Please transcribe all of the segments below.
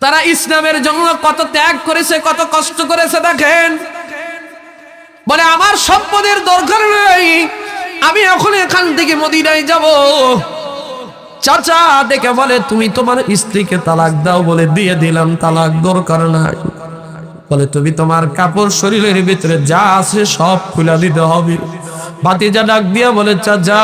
তারা ইসলামের জন্য কত ত্যাগ করেছে, কত কষ্ট করেছে দেখেন। বলে আমার সম্পদের দরকার নেই, আমি এখন এখান থেকে মদিনায় যাব। চাচা দেখে বলে তুমি তোমার স্ত্রীকে তালাক দাও। বলে দিয়ে দিলাম, তালাক দরকার নাই। বলে তুমি তোমার কাপড় শরীরের ভিতরে যা আছে সব খুলে দিতে হবে। ভাতিজা ডাক দিয়া বলে চাচা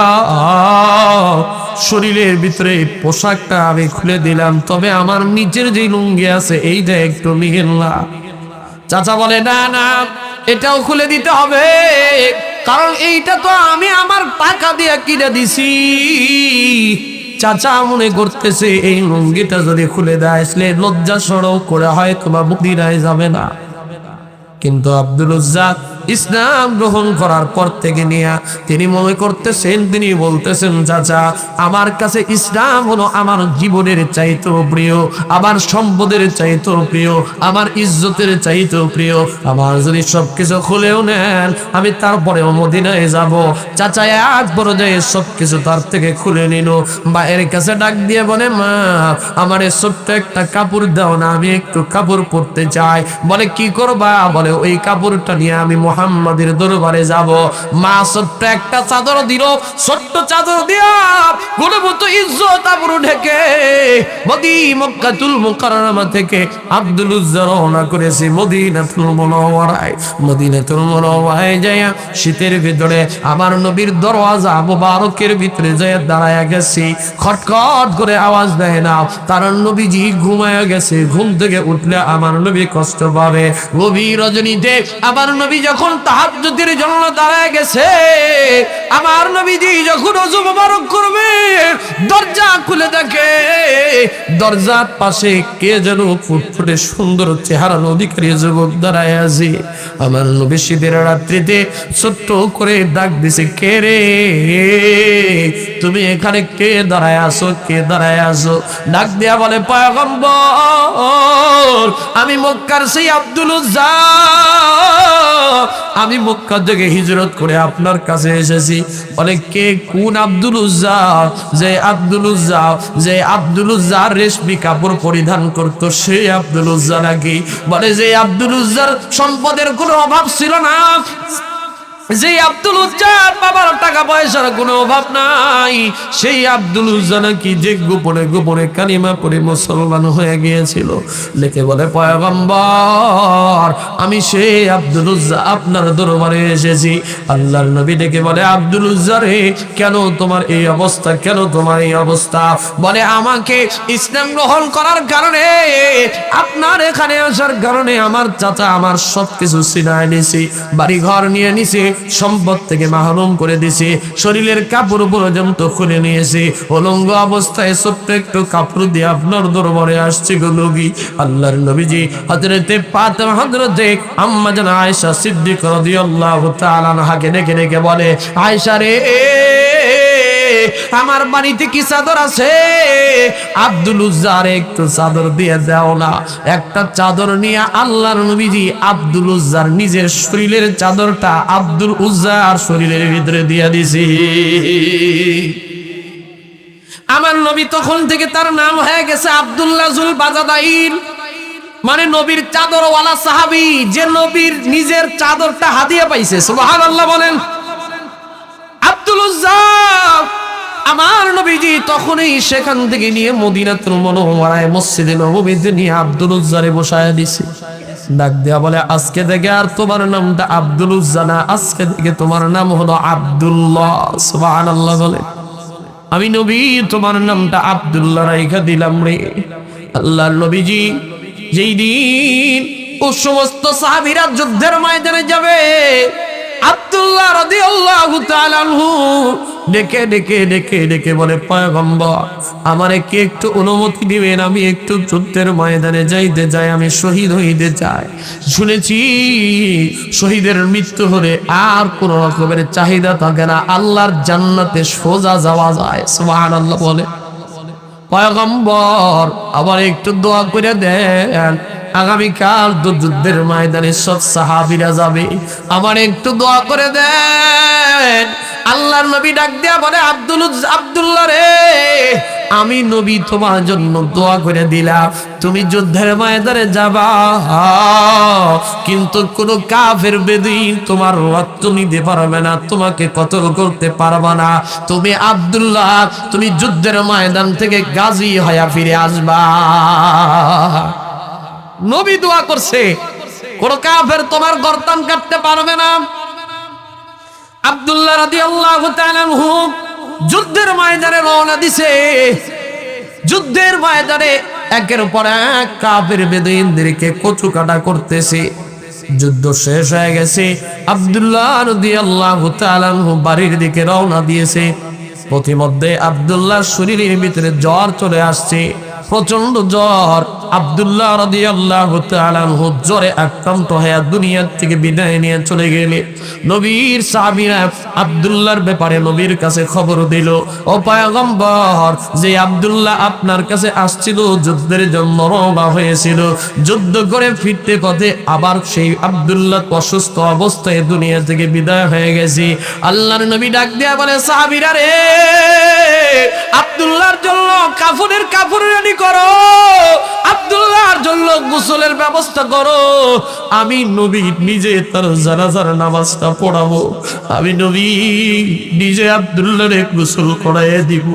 শরীরের ভিতরে পোশাকটা আমি খুলে দিলাম, তবে আমার নিচের যে লুঙ্গি আছে এইটা একটু নিয়ে না। চাচা বলে না না, এটাও খুলে দিতে হবে, কারণ এইটা তো আমি আমার টাকা দিয়ে কিনে দিছি। চাচা মনে করতেছে এই লুঙ্গিটা যদি খুলে দেয় আসলে লজ্জা সরব করে হয় তোমার মদিনায় যাবে না। কিন্তু আব্দুল উজ্জা ইসলাম গ্রহণ করার পর থেকে নিয়ে তিনি মনে করতেছেন, তিনি বলতেছেন চাচা আমার কাছে ইসলাম হলো আমার জীবনের চাইতেও প্রিয়, আমার সম্পদের চাইতেও প্রিয়, আমার ইজ্জতের চাইতেও প্রিয়। আমার যদি সবকিছু খুলেও নেন আমি তারপরেও মদিনায় যাব। চাচা এক পর্যায়ে সবকিছু তার থেকে খুলে নিল। মায়ের কাছে ডাক দিয়ে বলে মা আমার ছোট্ট একটা কাপড় দাও না, আমি একটু কাপড় পরতে চাই। বলে কি করবা? বলে ওই কাপড়টা নিয়ে আমি মুহাম্মাদের দরবারে যাব। মা ছোট্ট একটা চাদর দিল, ছোট্ট চাদর দিয়া গুণবত ইজ্জত আবরু ঢেকে মক্কাতুল মুকাররমা থেকে আব্দুল উজ্জা রওনা করেছে মদিনাতুল মুনাওয়ারায়। মদিনাতুল মুনাওয়ারায় যায় শীতের ভিতরে আমার নবীর দরওয়াজা মুবারকের ভিতরে যায় দাঁড়ায় গেছি। খটখট করে আওয়াজ দেয় না, তার নবীজি ঘুমায় গেছে। ঘুম থেকে উঠলে আমার নবী কষ্ট পাবে। গভীর রজনীতে আমার নবী যখন তাহাজ্জুদের জন্য দাঁড়ায় গেছে, আমার নবীজি যখন ওযু মোবারক করবে দরজা খুলে দেখে দরজার পাশে কে যেন ফুটফুটে সুন্দর চেহারার অধিকারী যুবক দাঁড়ায় আছে। আমার নবী শীতের রাত্রিতে ছোট্ট করে ডাক দিছে, কে রে তুমি এখানে কে দাঁড়ায় আসো, কে দাঁড়ায় আসো? ডাক দিয়া বলে পয়গম্বর আমি মক্কার সেই আব্দুল উজ্জা, আমি মক্কা থেকে হিজরত করে আপনার কাছে এসেছি। বলে কে? কোন আব্দুল উজ্জা? যে আব্দুল উজ্জা, যে আব্দুল উজ্জা রেশমি কাপড় পরিধান করতো সেই আব্দুল উজ্জা নাকি? বলে যে আব্দুল উজ্জার সম্পদের কোনো অভাব ছিল না, যে আব্দুল উজ্জার বাবার টাকা পয়সার কোনো অভাব নাই, সেই আব্দুল উজ্জা নাকি যে গোপনে গোপনে কালিমা পড়ে মুসলমান হয়ে গিয়েছিল। লিখে বলে পয়গম্বর আমি সেই আব্দুল উজ্জা আপনার দরবারে এসেছি। আল্লাহর নবী ডেকে বলে আব্দুল উজ্জা রে কেন তোমার এই অবস্থা, কেন তোমার এই অবস্থা? বলে আমাকে ইসলাম গ্রহণ করার কারণে, আপনার এখানে আসার কারণে আমার চাচা আমার সবকিছু ছিনায় নিছি, বাড়ি ঘর নিয়ে নিছে, সম্পদ থেকে মাহরুম করে দিছে, শরীরের কাপড় পর্যন্ত খুলে নিয়েছে। উলঙ্গ অবস্থায় ছোট্ট একটু কাপড় দিয়ে আপনার দরবারে আসছে গো নবী। আল্লাহর নবীজি হযরতে ফাতেমা, হযরতে আম্মা জান আয়েশা সিদ্দিকা রাদিয়াল্লাহু তাআলা আনহাকে ডেকে ডেকে বলে আয়েশা রে আমার বাড়িতে কি চাদর আছে? আব্দুল উজ্জার একটু চাদর দিয়ে দাও না। একটা চাদর নিয়ে আল্লাহর নবীজি আব্দুল উজ্জার নিজের শরীরের চাদরটা আব্দুল উজ্জার শরীরের ভিতরে দিয়ে দিছি। আমার নবী তখন থেকে তার নাম হয়ে গেছে আব্দুল্লাহ জুল বাজাদাইন, মানে নবীর চাদরওয়ালা সাহাবী, যে নবীর নিজের চাদরটা হাদিয়া পাইছে। সুবহানাল্লাহ বলেন। আব্দুল উজ্জা আমার নবীজি তখনই সেখান থেকে নিয়ে মদিনাতুল মুনাওয়ারায় মসজিদে নববীতে নিয়ে আব্দুল উজ্জারে বসায় দিছে। ডাক দেয়া বলে আজকে থেকে আর তোমার নামটা আব্দুল উজ্জা না, আজকে থেকে তোমার নাম হলো আব্দুল্লাহ। সুবহানাল্লাহ বলে। আমি নবী তোমার নামটা আব্দুল্লাহ রাইখা দিলাম রে। আল্লাহর নবীজি যেই দিন ও সমস্ত সাহাবীরা যুদ্ধের ময়দানে যাবে, আব্দুল্লাহ রাদিয়াল্লাহু তাআলা আনহু ডেকে ডেকে ডেকে ডেকে বলে পয়গম্বর আমারে কি একটু অনুমতি দিবেন, আমি একটু যুদ্ধের ময়দানে যাইতে চাই, আমি শহীদ হইতে চাই। শুনেছি শহীদের মৃত্যু হলে আর কোন রকমের চাহিদা থাকে না, আল্লাহর জান্নাতে সোজা যাওয়া যায়। সুবহানাল্লাহ বলে। পয়গম্বর আবার একটু দোয়া করে দেন, আগামীকাল তো যুদ্ধের ময়দানে সব সাহাবীরা যাবে, আমার একটু দোয়া করে দেন। আল্লাহর নবী ডাক দিয়া বলে আব্দুল্লাহ রে আমি নবী তোমার জন্য দোয়া করে দিলাম, তুমি যুদ্ধের ময়দানে যাবা, কিন্তু কোনো কাফের বেদীন তোমার রক্ত নিতে পারবে না, তোমাকে কতল করতে পারবে না। তুমি আব্দুল্লাহ, তুমি যুদ্ধের ময়দান থেকে গাজী হয়ে ফিরে আসবা। নবী দোয়া করছে, কোন কাফের তোমার গর্দান কাটতে পারবে না। আব্দুল্লাহ রাদিয়াল্লাহু তাআলা আনহু যুদ্ধের ময়দানে রওনা দিছে। যুদ্ধের ময়দানে একের পর এক কাফের বেদুইনদেরকে কচুকাটা করতেছে। যুদ্ধ শেষ হয়ে গেছে, আব্দুল্লাহ রাদিয়াল্লাহু তাআলা আনহু বাড়ির দিকে রওনা দিয়েছে। প্রতিমধ্যে আব্দুল্লাহর শরীরের ভিতরে জ্বর চলে আসছে, প্রচন্ড জ্বর। আব্দুল্লাহ রাদিয়াল্লাহু তাআলা আনহু জ্বরে আক্রান্ত হয়ে দুনিয়া থেকে বিদায় নিয়ে চলে গেলে নবীর সাহাবীরা আব্দুল্লাহর ব্যাপারে নবীর কাছে খবর দিল, ও পয়গম্বর, যে আব্দুল্লাহ আপনার কাছে আসছিল, যুদ্ধের জন্য রওনা হয়েছিল, যুদ্ধ করে ফিরতে পথে আবার সেই আব্দুল্লাহ অসুস্থ অবস্থায় দুনিয়া থেকে বিদায় হয়ে গেছে। আল্লাহর নবী ডাক দিয়া বলে, সাহাবীরা রে, আব্দুল্লাহর জন্য কাফনের রেডি করো, আব্দুল্লাহর জন্য গোসলের ব্যবস্থা করো। আমি নবী নিজে তার জানাজার নামাজটা পড়াবো, আমি নবী নিজে আব্দুল্লাহরে গোসল করাইয়া দিব।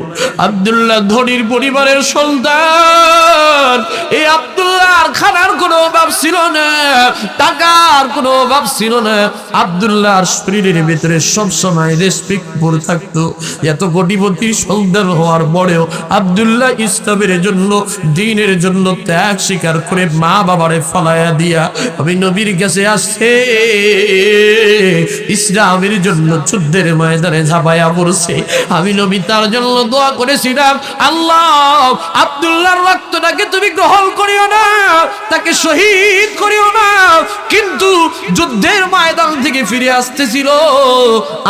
আব্দুল্লাহ ধনীর পরিবারের সন্তান, এই আব্দুল্লাহর খানার কোনো অভাব ছিল না, টাকার কোনো অভাব ছিল না। আব্দুল্লাহর শরীরের ভিতরে সবসময় রেসপেক্ট ভরে থাকতো। এত কোটিপতি সন্তান হওয়ার পরেও আব্দুল্লাহ ইসলামের জন্য, দ্বীনের জন্য ত্যাগ স্বীকার করে মা বাবারে ফলাইয়া দিয়া আমি নবীর কাছে আসছে, ইসলামের জন্য যুদ্ধের ময়দানে ঝাঁপাইয়া পড়ছে। আমি নবী তার জন্য দোয়া করেছিলাম, আল্লাহ আব্দুল্লাহর রক্তটাকে তুমি গ্রহণ করিও না, তাকে শহীদ করিও না। কিন্তু যুদ্ধের ময়দান থেকে ফিরে আসতেছিল,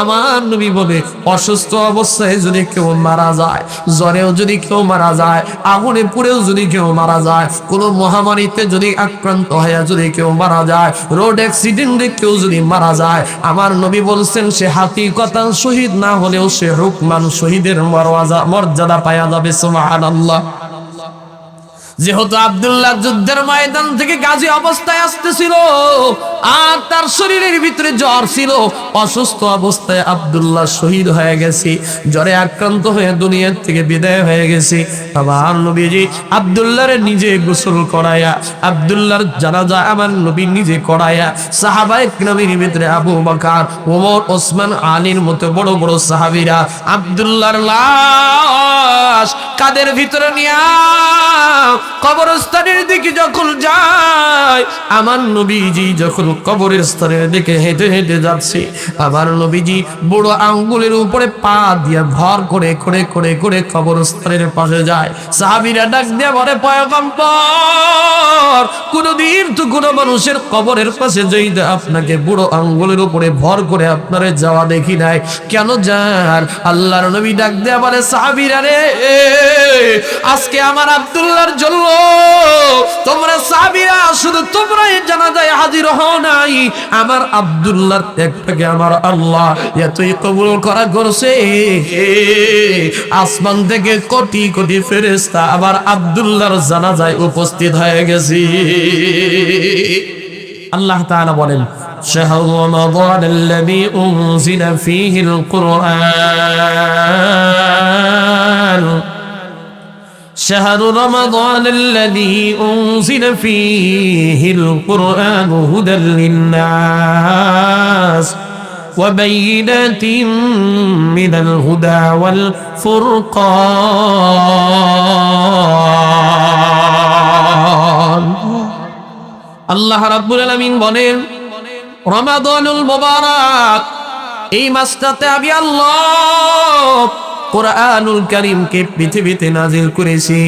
আমার নবী বলে, অসুস্থ অবস্থায় যদি কেউ মারা যায়, জ্বরেও যদি কেউ মারা যায়, আগুনে পুড়েও যদি কেউ মারা যায়, কোনো মহামারীতে যদি আক্রান্ত হয়ে যদি কেউ মারা যায়, রোড অ্যাক্সিডেন্টে কেউ যদি মারা যায়, আমার নবী বলছেন সে হাকিকতান শহীদ না হলেও সে হুকমান শহীদের মর্যাদা পাওয়া যাবে। সুবহানাল্লাহ। যেহেতু আব্দুল্লাহ যুদ্ধের ময়দান থেকে গাজী অবস্থায় আসতেছিল আর তার শরীরের ভিতরে জ্বর ছিল, অসুস্থ অবস্থায় আব্দুল্লাহ শহীদ হয়ে গেছে, জ্বরে আক্রান্ত হয়ে দুনিয়ার থেকে বিদায় হয়ে গেছে। আমার নবীজি আব্দুল্লাহরে নিজে গোসল করায়া, আব্দুল্লাহর জানাজা আমার নবী নিজে করায়া, সাহাবায়ে কিরামের ভিতরে আবু বকর, ওমর, ওসমান, আলীর মতো বড় বড় সাহাবীরা আব্দুল্লাহর লাশ কাদের ভিতরে নিয়া কবরস্থানের দিকে যখন যায়, আমার নবীজি যখন কবরের স্থানের দিকে হেঁটে হেঁটে যাচ্ছে, আমার নবীজি বুড়ো আঙ্গুলের উপরে পা দিয়ে ভর করে করে করে করে কবরস্থানের পাশে যায়। সাহাবীরা ডাক দিয়ে বলে, পয়গম্বর, কোনদিন তো কোনো মানুষের কবরের পাশে যাইতে আপনাকে বুড়ো আঙ্গুলের উপরে ভর করে আপনারে যাওয়া দেখি নাই, কেন যান? আল্লাহর নবী ডাক দিয়ে বলে, সাহাবীরা রে, আজকে আমার আব্দুল্লাহর জন্য তোমরা সাহাবীরা শুধু তোমরাই জানাজায় হাজির হও নাই, আমার আব্দুল্লাহর ত্যাগটাকে আমার আল্লাহ এতই কবুল করা করছে, আসমান থেকে কোটি কোটি ফেরেশতা আবার আব্দুল্লাহর জানাজায় উপস্থিত হয়ে গেছে। আল্লাহ তাআলা বলেন, শাহরু রমাদানাল্লাযী উনজিলা ফীহিল কুরআন, شهر رمضان الذي أنزل فيه القرآن هدى للناس وبينات من الهدى والفرقان। আল্লাহ রাব্বুল আলামিন বলেন, রমাদানুল মুবারক, এই মাসটাতে আমি আল্লাহ কুরআনুল কারীমকে পৃথিবীতে নাজিল করেছি।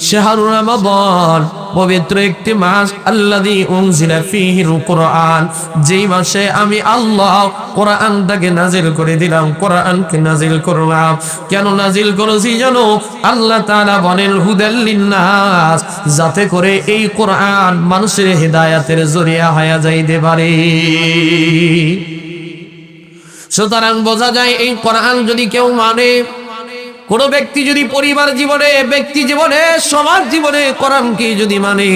শাহরু রমাদান, পবিত্র একটি মাস, আল্লাযী উনজিলা ফীহিল কুরআন, যেই মাসে আমি আল্লাহ কোরআনটাকে নাজিল করে দিলাম, কোরআনকে নাজিল করলাম। কেন নাজিল করেছি জানো? আল্লাহ তাআলা বলেন, হুদাল লিন্নাস, যাতে করে এই কোরআন মানুষের হিদায়াতের জরিয়া হয়ে যাইতে পারে। সুতরাং বোঝা যায়, এই কোরআন যদি কেউ মানে, কোন ব্যক্তি যদি পরিবার জীবনে, ব্যক্তি জীবনে, সমাজ জীবনে কোরআনকে যদি মানে,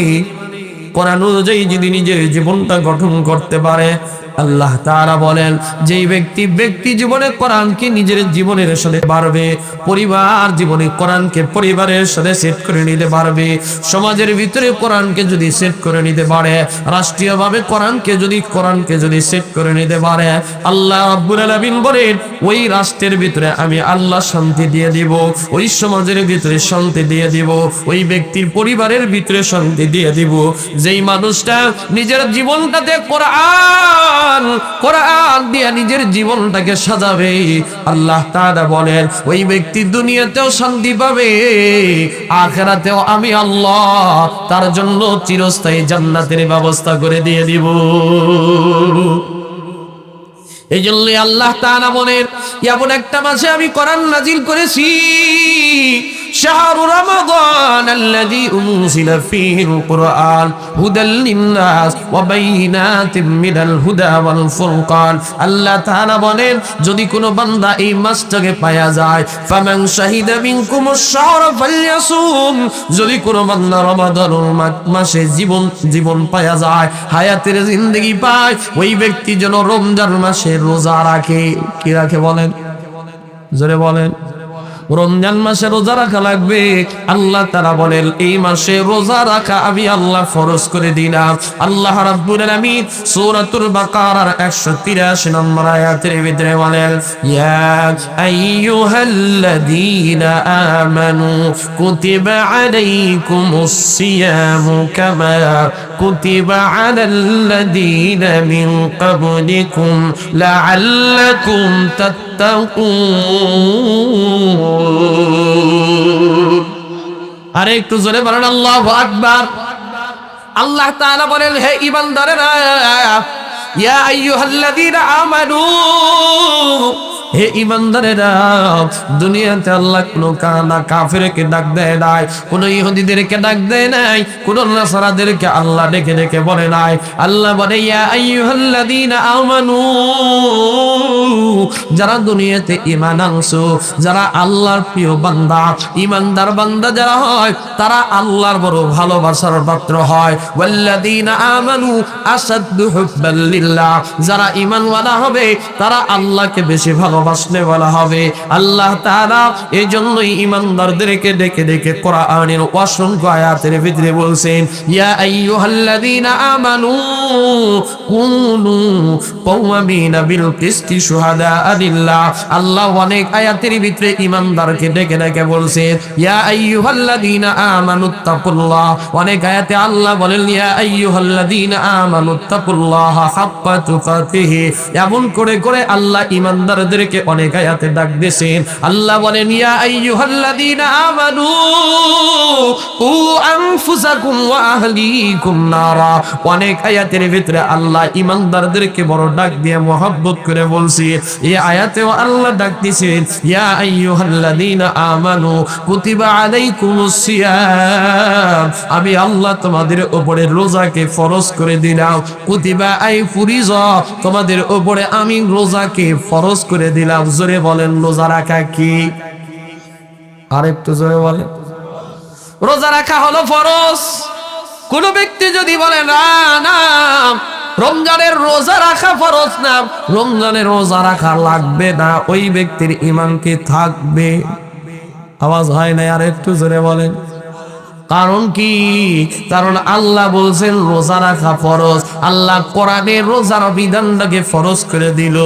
কোরআন অনুযায়ী যদি নিজের জীবনটা গঠন করতে পারে, আল্লাহ তাআলা বলেন যেই ব্যক্তি জীবনে কোরআনকে নিজের জীবনের সাথে পারবে, পরিবার জীবনে কোরআনকে পরিবারের সাথে সেট করে নিতে পারবে, সমাজের ভিতরে কোরআনকে যদি সেট করে নিতে পারে, রাষ্ট্রীয়ভাবে কোরআনকে যদি সেট করে নিতে পারে, আল্লাহ রাব্বুল আলামিন বলেন ওই রাষ্ট্রের ভিতরে আমি আল্লাহ শান্তি দিয়ে দিব, ওই সমাজের ভিতরে শান্তি দিয়ে দিব, ওই ব্যক্তির পরিবারের ভিতরে শান্তি দিয়ে দিব। যেই মানুষটা নিজের জীবনটাতে কোরআন দিয়ে নিজের জীবনটাকে সাজাবে, আল্লাহ তাআলা বলেন ওই ব্যক্তি দুনিয়াতেও শান্তি পাবে, আখিরাতেও আমি আল্লাহ তার জন্য চিরস্থায়ী জান্নাতের ব্যবস্থা করে দিয়ে দিব। এই জন্যই আল্লাহ তাআলা বলেন এমন একটা মাসে আমি কোরআন নাজিল করেছি, শাহরু রমাদান আল্লাযী উনজিলা ফীহিল কুরআন হুদাল লিন-নাস ওয়া বাইয়িনাতিম মিনাল হুদা ওয়াল ফুরকান। আল্লাহ তাআলা বলেন যদি কোনো বান্দা এই মাসটাকে পায়া যায়, ফামান শাহিদা মিনকুমুশ শাহরা ফালইয়াসুম, যদি কোনো বান্দা রমাদানুল মাসে জীবন পায়া যায়, হায়াতের জিন্দেগি পায়, ওই ব্যক্তি যেন রমজান মাসে রোজা রাখে। কি রাখে বলেন? জোরে বলেন। রমজান মাসে রোজা রাখা লাগবে। আল্লাহ তাআলা বলেন এই মাসে রোজা রাখা আমি আল্লাহ ফরজ করে দিলাম। আল্লাহ রাব্বুল আলামিন সূরাতুল বাকারার 183 নম্বর আয়াতের ভিতরে বলেন ইয়া আইয়ুহাল্লাযীনা আমানু কুতিবা আলাইকুমুস সিয়ামু কামা কুতিবা আলাল্লাযীনা মিন ক্বাবলিকুম লাআল্লাকুম তাত্তাকুন। আরে একটু জোরে বলেন আল্লাহু আকবার। আল্লাহ তাআলা বলেন হে ঈমানদারেরা, ইয়া আইয়ুহাল্লাযীনা আমানু, হে ঈমানদারেরা, দুনিয়াতে আল্লাহ কোনো কাফেরকে ডাক দেয় নাই, কোনো ইহুদিদেরকে ডাক দেয় নাই, কোনো নাসারাদেরকে আল্লাহ ডেকে ডেকে বলে নাই। আল্লাহ বলে ইয়া আইয়ুহাল্লাযীনা আমানু, যারা দুনিয়াতে ঈমান আনছো, যারা আল্লাহর প্রিয় বান্দা, ঈমানদার বান্দা যারা হয়, তারা আল্লাহর বড় ভালোবাসার পাত্র হয়। ওয়াল্লাযীনা আমানু আসাদ্দু হুব্বাল লিল্লাহ, যারা ঈমানওয়ালা হবে তারা আল্লাহকে বেশি ভালোবাসলে বলা হবে। আল্লাহ তাআলা এই জন্যই ঈমানদারদেরকে ডেকে ডেকে কোরআনের অসংখ্য আয়াতের ভিতরে বলছেন ইয়া আইয়ুহাল্লাযীনা আমানু কুনু কওয়ামিনা বিল কিসতি শুহাদা লিল্লাহ। আল্লাহ অনেক আয়াতের ভিতরে ঈমানদারকে ডেকে ডেকে বলছেন ইয়া আইয়ুহাল্লাযীনা আমানুত্তাকুল্লাহ। অনেক আয়াতে আল্লাহ বলেন ইয়া আইয়ুহাল্লাযীনা আমানুত্তাকুল্লাহা হাক্কা তুকাতিহি। এমন করে করে আল্লাহ ঈমানদারদেরকে অনেক আয়াতে ডাক দিয়েছেন। আল্লাহ বলেন ইয়া আইয়ুহাল্লাযীনা আমানু কু আনফুসাকুম ওয়া আহলিকুম নারা। অনেক আয়াতের ভিতরে আল্লাহ ঈমানদারদেরকে বড় ডাক দিয়ে মহব্বত করে বলছে। এই আয়াতেও আল্লাহ ডাক দিয়েছেন ইয়া আইয়ুহাল্লাযীনা আমানু কুতিবা আলাইকুমুস সিয়াম, আমি আল্লাহ তোমাদের উপরে রোজাকে ফরজ করে দিলাম। কুতিবা আই ফুরিজা, তোমাদের উপরে আমি রোজাকে ফরজ করে দিলাম। জোরে বলেন রোজা রাখা কি? আরেকটু জোরে বলেন। রোজা রাখা হলো ফরজ। কোন ব্যক্তি যদি বলে না না রমজানের রোজা রাখা ফরজ না, রমজানের রোজা রাখা লাগবে না, ওই ব্যক্তির ঈমান কি থাকবে? আওয়াজ হয় না, আর একটু জোরে বলেন। কারণ কি? কারণ আল্লাহ বলছেন রোজা রাখা ফরজ। আল্লাহ কোরআনে রোজার বিধানটাকে ফরজ করে দিল।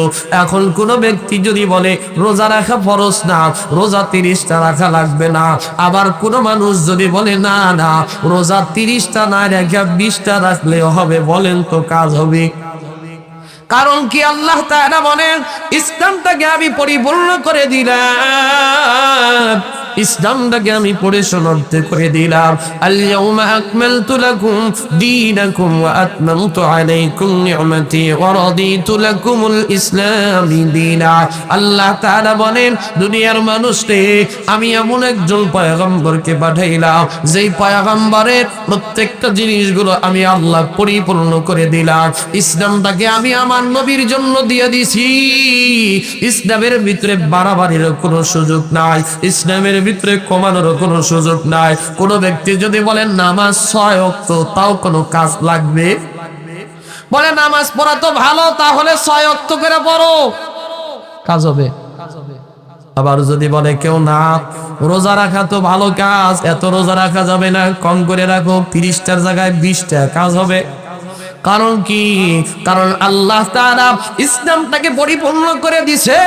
এখন কোন ব্যক্তি যদি বলে রোজা রাখা ফরজ না, রোজা 30টা রাখা লাগবে না, আবার কোন মানুষ যদি বলে না না রোজা 30টা না রেখে 20টা রাখলেও হবে, বলেন তো কাজ হবে? কারণ কি? আল্লাহ তাআলা বলেন ইসলামটাকে আমি পরিপূর্ণ করে দিলাম, ইসলামটাকে আমি পড়ে সমাপ্ত করে দিলাম। আল ইয়াউমা আকমালতু লাকুম দীনাকুম ওয়া আতমামতু আলাইকুম নি'মাতি ওয়া রাদিতু লাকুমুল ইসলাম দীনা। আল্লাহ তাআলা বলেন, দুনিয়ার মানুষকে আমি এমন একজন পয়গম্বরকে পাঠাইলাম, যেই পয়গম্বরের প্রত্যেকটা জিনিসগুলো আমি আল্লাহ পরিপূর্ণ করে দিলাম। ইসলামটাকে আমি আমার নবীর জন্য দিয়ে দিছি। ইসলামের ভিতরে বাড়াবাড়ির কোনো সুযোগ নাই, ইসলামের ভিতরে কমানোর কোনো সুযোগ নাই। কোনো ব্যক্তি যদি বলেন নামাজ 6 ওয়াক্ত, তাও কোনো কাজ লাগবে? বলে নামাজ পড়া তো ভালো, তাহলে 6 ওয়াক্ত করে পড়ো, কাজ হবে। আবার যদি বলে কেউ না, রোজা রাখা তো ভালো কাজ, এত রোজা রাখা যাবে না, কম করে রাখো, 30টার জায়গায় 20টা, কাজ হবে। কারণ কি? কারণ আল্লাহ তাআলা ইসলামটাকে পরিপূর্ণ করে দিছে।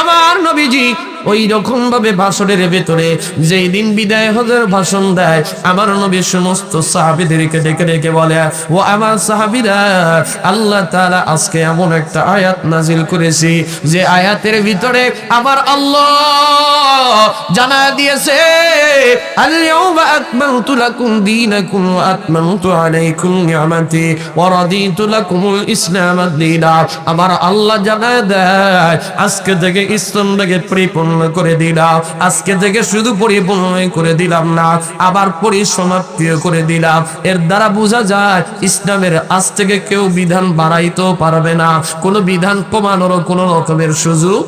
আমার নবীজি ওই রকম ভাবে ভাষণের ভেতরে যেই দিন বিদায় হজের ভাষণ দেয়, আমার নবী সমস্ত সাহাবীদেরকে ডেকে ডেকে বলে, ও আমার সাহাবীরা, আল্লাহ তাআলা আজকে এমন একটা আয়াত নাজিল করেছি, যে আয়াতের ভিতরে আমার আল্লাহ জানা দিয়েছে, আল ইয়াউমা আকমালতু লাকুম দীনাকুম ওয়া আতমামতু আলাইকুম নি'মাতি ওয়া রাদিতু লাকুমুল ইসলাম দীনা। আমার আল্লাহ জানা দেয়, আজকে থেকে ইসলামটাকে পরিপূর্ণ করে দিলাম। আজকে থেকে শুধু পরিপূর্ণ করে দিলাম না, আবার পরিসমাপ্তিও করে দিলাম। এর দ্বারা বোঝা যায় ইসলামের আজ থেকে কেউ বিধান বাড়াইতেও পারবে না, কোনো বিধান কমানোরও কোনো রকমের সুযোগ।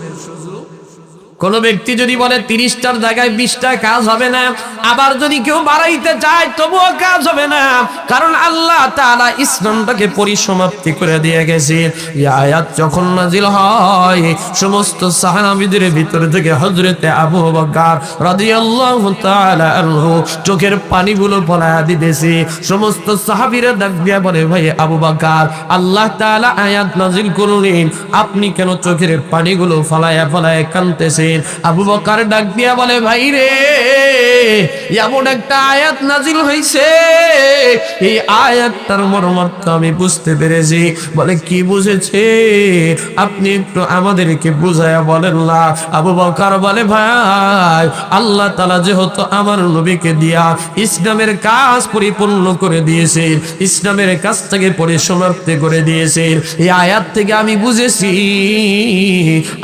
কোন ব্যক্তি যদি বলে 30টার জায়গায় 20টা, কাজ হবে না। আবার যদি কেউ বাড়াইতে চায়, তবুও কাজ হবে না, কারণ আল্লাহ তাআলা ইসলামটাকে পরিসমাপ্তি করে দিয়ে গেছে। এই আয়াত যখন নাজিল হয়, সমস্ত সাহাবীদের ভিতর থেকে হযরতে আবু বকর রাদিয়াল্লাহু তাআলা আনহু চোখের পানিগুলো ফলায়া দিতেছে। সমস্ত সাহাবীরা ডাক দিয়া বলে, ভাই আবু বকর, আল্লাহ তাআলা আয়াত নাজিল করলেন, আপনি কেন চোখের পানিগুলো ফলায়া ফলায়া কাঁদতেছেন? আবু বকর ডাক দিয়া বলে, ভাই রে, এমন একটা আয়াত নাজিল হইছে, এই আয়াতটার মর্মার্থ আমি বুঝতে পেরেছি। বলে, কি বুঝেছে? আপনি একটু আমাদেরকে বুঝায়া বলেন না। আবু বকর বলে, ভাই, আল্লাহ তাআলা যেহেতু আমার নবীকে দিয়া ইসলামের কাজ পরিপূর্ণ করে দিয়েছেন, ইসলামের কাজটাকে পরিসমাপ্তি করে দিয়েছেন, এই আয়াত থেকে আমি বুঝেছি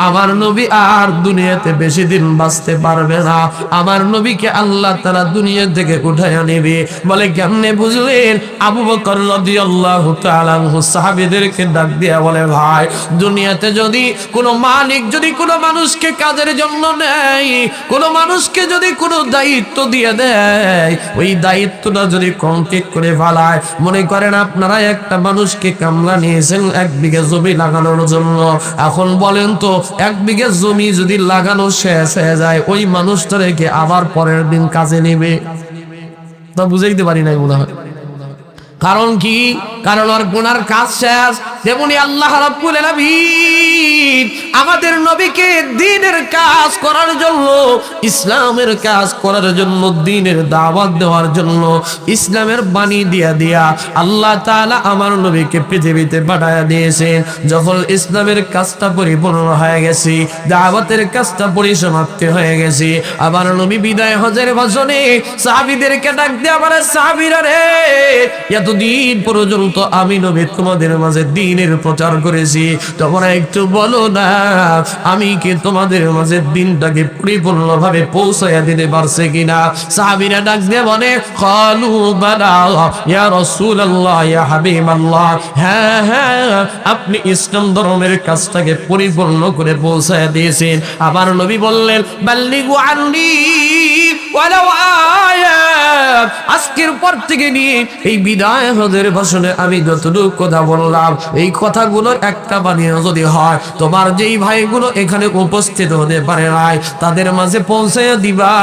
আমার নবী আর দুনিয়াতে বেশি দিন বাঁচতে পারবে না। আমার নবীকে আল্লাহ তাআলা দুনিয়া থেকে উঠায়া নেবে। বলে, কেমনে বুঝলেন? আবু বকর রাদিয়াল্লাহু তাআলা আনহু সাহাবীদেরকে ডাক দিয়া বলে, ভাই, দুনিয়াতে যদি কোনো মালিক যদি কোনো মানুষকে কাজের জন্য নেয়, কোনো মানুষকে যদি কোনো দায়িত্ব দিয়ে দেয়, ওই দায়িত্বটা যদি কমপ্লিট করে ফেলায়, মনে করেন আপনারা একটা মানুষকে কামলা নিয়েছেন 1 বিঘা জমি লাগানোর জন্য। এখন বলেন তো, 1 বিঘা জমি যদি লাগানো শেষ হয়ে যায়, ওই মানুষটাকে আবার পরের দিন কাজে নেবে? তা বুঝাইতে পারি নাই মনে হয়। কারণ কি? কারণ আর গুনার কাজ শেষ। তেমনি আল্লাহ রাব্বুল আলামিন আমাদের নবীকে দ্বীনের কাজ করার জন্য, ইসলামের কাজ করার জন্য, দ্বীনের দাওয়াত দেওয়ার জন্য, ইসলামের বাণী দিয়া দিয়া আল্লাহ তাআলা আমার নবীকে পৃথিবীতে পাঠায়া দিয়েছেন। যখন ইসলামের কাজটা পরিপূর্ণ হয়ে গেছে, দাওয়াতের কাজটা পরিসমাপ্তি হয়ে গেছে, আবার নবী বিদায় হজের ভাষণে সাহাবীদেরকে ডাক দেয়া বলে, সাহাবীরা রে, এতদিন পর্যন্ত আমি নবী তোমাদের মাঝে দ্বীনের প্রচার করেছি, তোমরা একটু বলো না, আমি কি তোমাদের মাঝে দ্বীনটাকে পরিপূর্ণভাবে পৌঁছায়া দিতে পারছে কিনা? সাহাবীরা ডাক দিয়ে বলে, ক্বালু বালা ইয়া রাসূলুল্লাহ, ইয়া হাবিবাল্লাহ, হ্যাঁ হ্যাঁ, আপনি ইসলাম ধর্মের কাজটাকে পরিপূর্ণ করে পৌঁছায়া দিয়েছেন। আবার নবী বললেন, বাল্লিগু আন্নি ওয়ালাউ আয়া। আজকের পর থেকে নিয়ে এই বিদায় হজের ভাষণে আমি যতটুকু কথা বললাম, এই কথাগুলোর একটা বানিয়ে যদি হয়, তোমার যেই ভাইগুলো এখানে উপস্থিত হতে পারে নাই, তাদের মাঝে পৌঁছে দিবা,